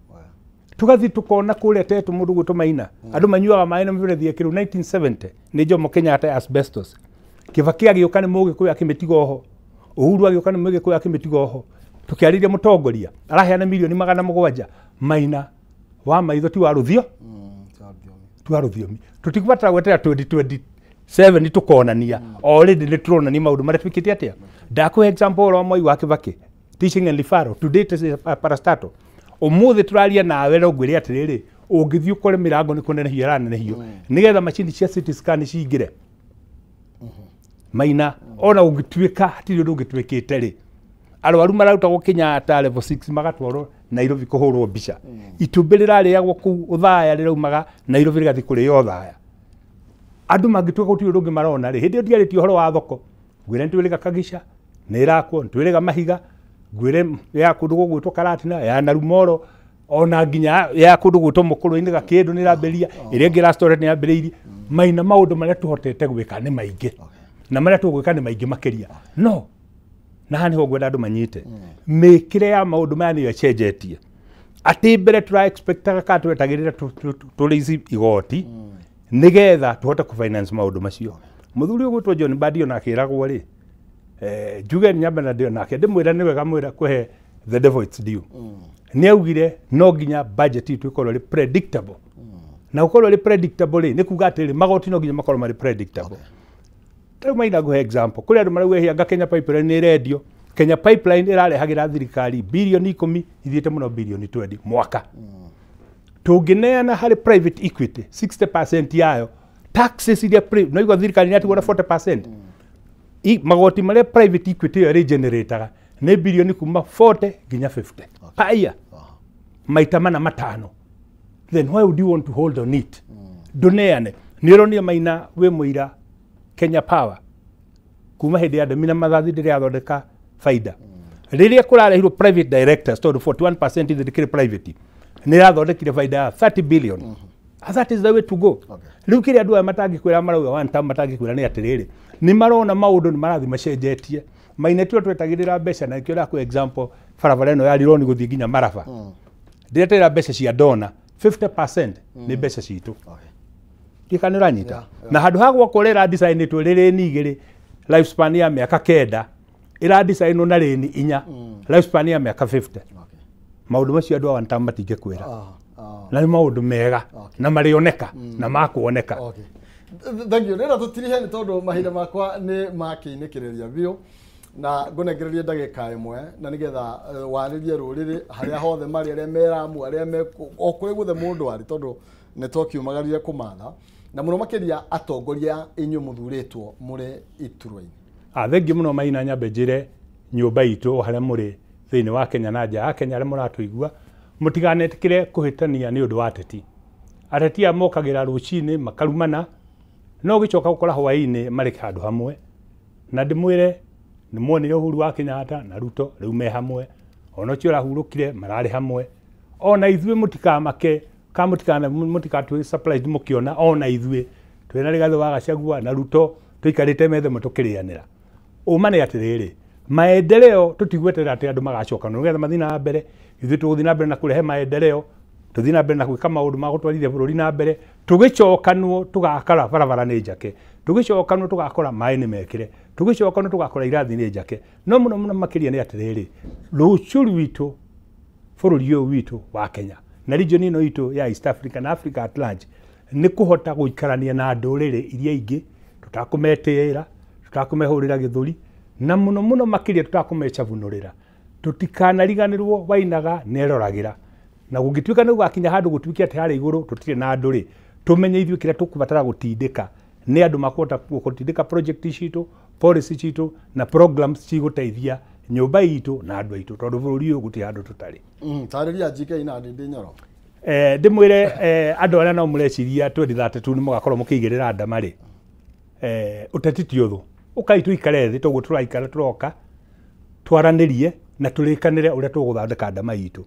tugathi tukona kule tetu mundu gutumaina andu manyuaga maĩ na miberethi ekiru 1970 ni Jomo Kenyatta asbestos Kibaki agioka ni Mũgĩkũyũ akimitiga oho Uhuru agioka ni Mũgĩkũyũ akimitiga oho tukiariria mutongoria araheana milioni 700 Maina wa maitho ti wa ruthio tu arũthiomi tutikubatara gwetera 2027 tukonania already ni turonania maundu maria twikite atia ndakuhe example wa Moi wa Kibaki teaching and referral to date is parastatal umuthi turaria nawe no ngwire atiriri ungithii ukore mirango ni kunenehio aranenehio nigetha machini cia CT scan ciingire Maina ona ungituika hatiri undu ungituikite ri arwaru mararutagwo Kenyatta level 6 magatwarwo Nairobi kuhurwo mbica itumbi rirariagwo ku uthaya riraumaga Nairobi rigathi kurio uthaya andu mangituika guti undu marona ri hindi ndiaritio horo wa thoko ngwire ntwiriga Kagisha nirakwo ntwiriga Mahiga ngwire ya kundu gugwitwo Karatina ya Narumoro ona nginya ya kundu gwitwo Mukuru-ini Gakindu niramberia iria ngira story ni yambiriirie Maina maundu maria tuhotete gwika ni maingi na maria tugwika ni maingi makiria no na hani ho gwenda andu manyite mikire ya maundu maya niyo cenjetie ati mbere tura expectaga ka twetagirira tulizi igoti nigetha tuhote ku finance maundu macio muthuri ugwitwo John Badio na akiragwo ri njuge nyamba na ndio nake ndimwira ni wega mwira kuhe the devil it's due ni augire no nginya budget itu ikorwo ri predictable na ukorwo ri predictable ri ni kuga atiri magoti no nginya makorwo mari predictable Tau Maina guhe example kuri andu marauehia Kenya Pipeline ni redio Kenya Pipeline irarehagira thirikari bilioni 10 ithiete muno bilioni 20 mwaka tungineana hari private equity 60% yayo taxes iria no igwa thirikari ni atigwo 40% magoti maria private equity yo regenerataga ni bilioni kuma 40 nginya 50 paya maita mana matano then why would you want to hold on it doneane nironia Maina we muira Kenya Power kuma hindi ya Domina Mathathi ndiri athondeka faida riria kurarehirwo private directors tondu 41% ithirikire private ni rathondekire faida ya 30 billion that is the way to go riu kiri andu aya matangikwira marauga one time matangikwira ni atiriri ni marona maundu ni marathi macenjetie Maina tio twetagirira mbeca na ikio ku example barabara ino ya Lironi guthii nginya Maraba ndiretera mbeca cia dona 50% ni mbeca citu ikanira nyita na handu ha gwakorera design tu riri nigiri lifespan ya miaka 9 ira design na reni 4 lifespan ya miaka 50 maundu macio andu one time matingikwira na ni maundu mega na marioneka na makuoneka thank you nira tutirihe ni tondu mahinda makwa ni makiinikireria biu na ngunengereria ndagika imwe na nigetha waririe ruriri haria hothe mari aria meramu aria me okuri guthe mundu ari tondu network yumagarire kumatha na muno makiria atongoria inyu muthuritwo muri iturwa-ini thengi muno Maina nyambe njire nyumba itu haria muri thiini wa Kenya na nja ya Kenya aria muratuigua mutiganetikire kuhitania ni undu wa ateti amokagira rucini makarumana no gicoka gukora hwaini mari handu hamwe na ndimwire ni muonire Uhuru wa Kenyatta na Ruto riu me hamwe ono cio rahurukire marari hamwe ona ithue mutikamake kamutikana mutikatu surprise mukiona ona ithue twina Rigathi wa Gachagua na Ruto tuikarite methe mutukirianira umane atiriri maendeleo tutigwetera ati andu magacoka no getha mathina na mbere ithue tuguthina na mbere na kurehe maendeleo tuthina mbere na gwika maundu ma gutwarithia bururi na mbere tugicokanwo tugakara barabara ni njake tugicokanwo tugakora mai ni mekire tugicokanwo tugakora irathi ni njake no muno makiria ni atiriri rucuru witu bururi uyu witu wa Kenya na region ino itu ya East Africa na Africa at large ni kuhota guikarania na ndurire iria ingi tutakumetira tutakumehurira githuri na muno makiria tutakumechavunurira tutikanariganirwo wainaga neroragira na gugituika ni gakinya handu gutwiki ati hari iguru tutire na nduri tumenye ithwe kira tukubatara gutindika ni andu makota gutindika project citu policy citu na programs ciguteithia nyumba itu na andu aitu tondu bururi uyu guti handu tutari tariria JK na ndi nyoro ndimwire andu aria no mureciria 2032 ni mugakorwo mukigirira ndamari uteti ti uthu ukaitu ikare thi toguo turaikara turoka twaranirie na turikanire uria tuguthondeka ndama itu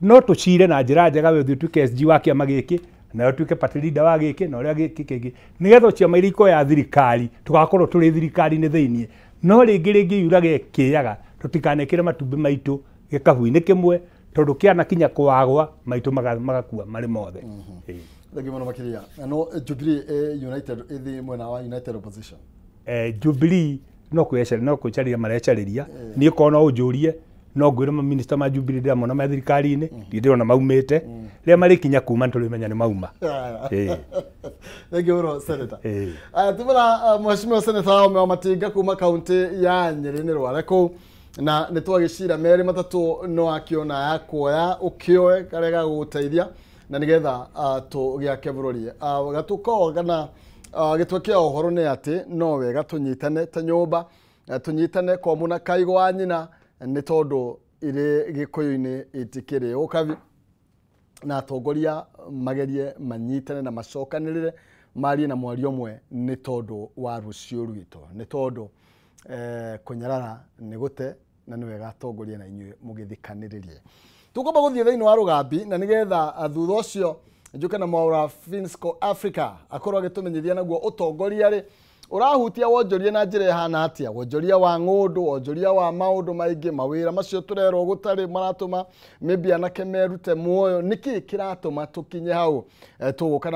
no tucire na njira njega we thu tuke SG wa kiama giki na tuke party leader wa giki na uria giki kingi nigetha ciama iriko ya thirikari tugakorwo turi thirikari ni thiini no ringi yurage kiyaga tutikanekire matumbi maitu gikahu-ini kimwe tondu kiana kinya kwagwa maitu magakua mari mothe. Thank you makiria. No Jubilee United ithi mwena wa United opposition. Jubilee no kwĩcaria marecariria niĩ kona ũnjũrie no ngwĩre ma minister ma Jubilee ndĩramona me thirikari-inĩ ndĩrona maumĩte rĩrĩa marĩkinya kuma nĩtũrĩmenya nĩ mauma. Thank you bro senator. Tumira mheshimiwa senator wa Matinga kuma kaunti ya Nyeri nĩ Rware kũu na nĩ twagĩcira merĩ matatũ no akĩona ya kuoya ũkĩoe karega gũteithia na nigetha tũgĩake bũrũri gatuko kana gĩtwekĩa ũhoro nĩ atĩ no wega tũnyitane ta nyũmba tũnyitane kwa mũna kaigo wa nyina nĩ tondũ irĩ gĩkũyũ-inĩ itikĩrĩ ũkabi na atongoria magerie manyitane na macokanĩrĩre marie na mwario ũmwe nĩ tondũ wa rũciũ rwitũ nĩ tondũ kũnyarara nĩ gũte na nĩ wega atongoria na inyuĩ mũgĩthikanĩrĩrie tũkũmba gũthiĩ thĩinĩ wa rũgambi na nĩgetha thutha ũcio njuke na Mwaura Finsco Africa akorwo agĩtũmenyithia naguo ũtongoria rĩ ũrahutia wonjoria na njĩra ihana atia wonjoria wa ng'ũndũ wonjoria wa maũndũ maingĩ mawĩra macio tũrerwo gũtarĩ maratũma maybe anake merute muoyo nĩkĩ kĩratũma tũkinye hau tũgũka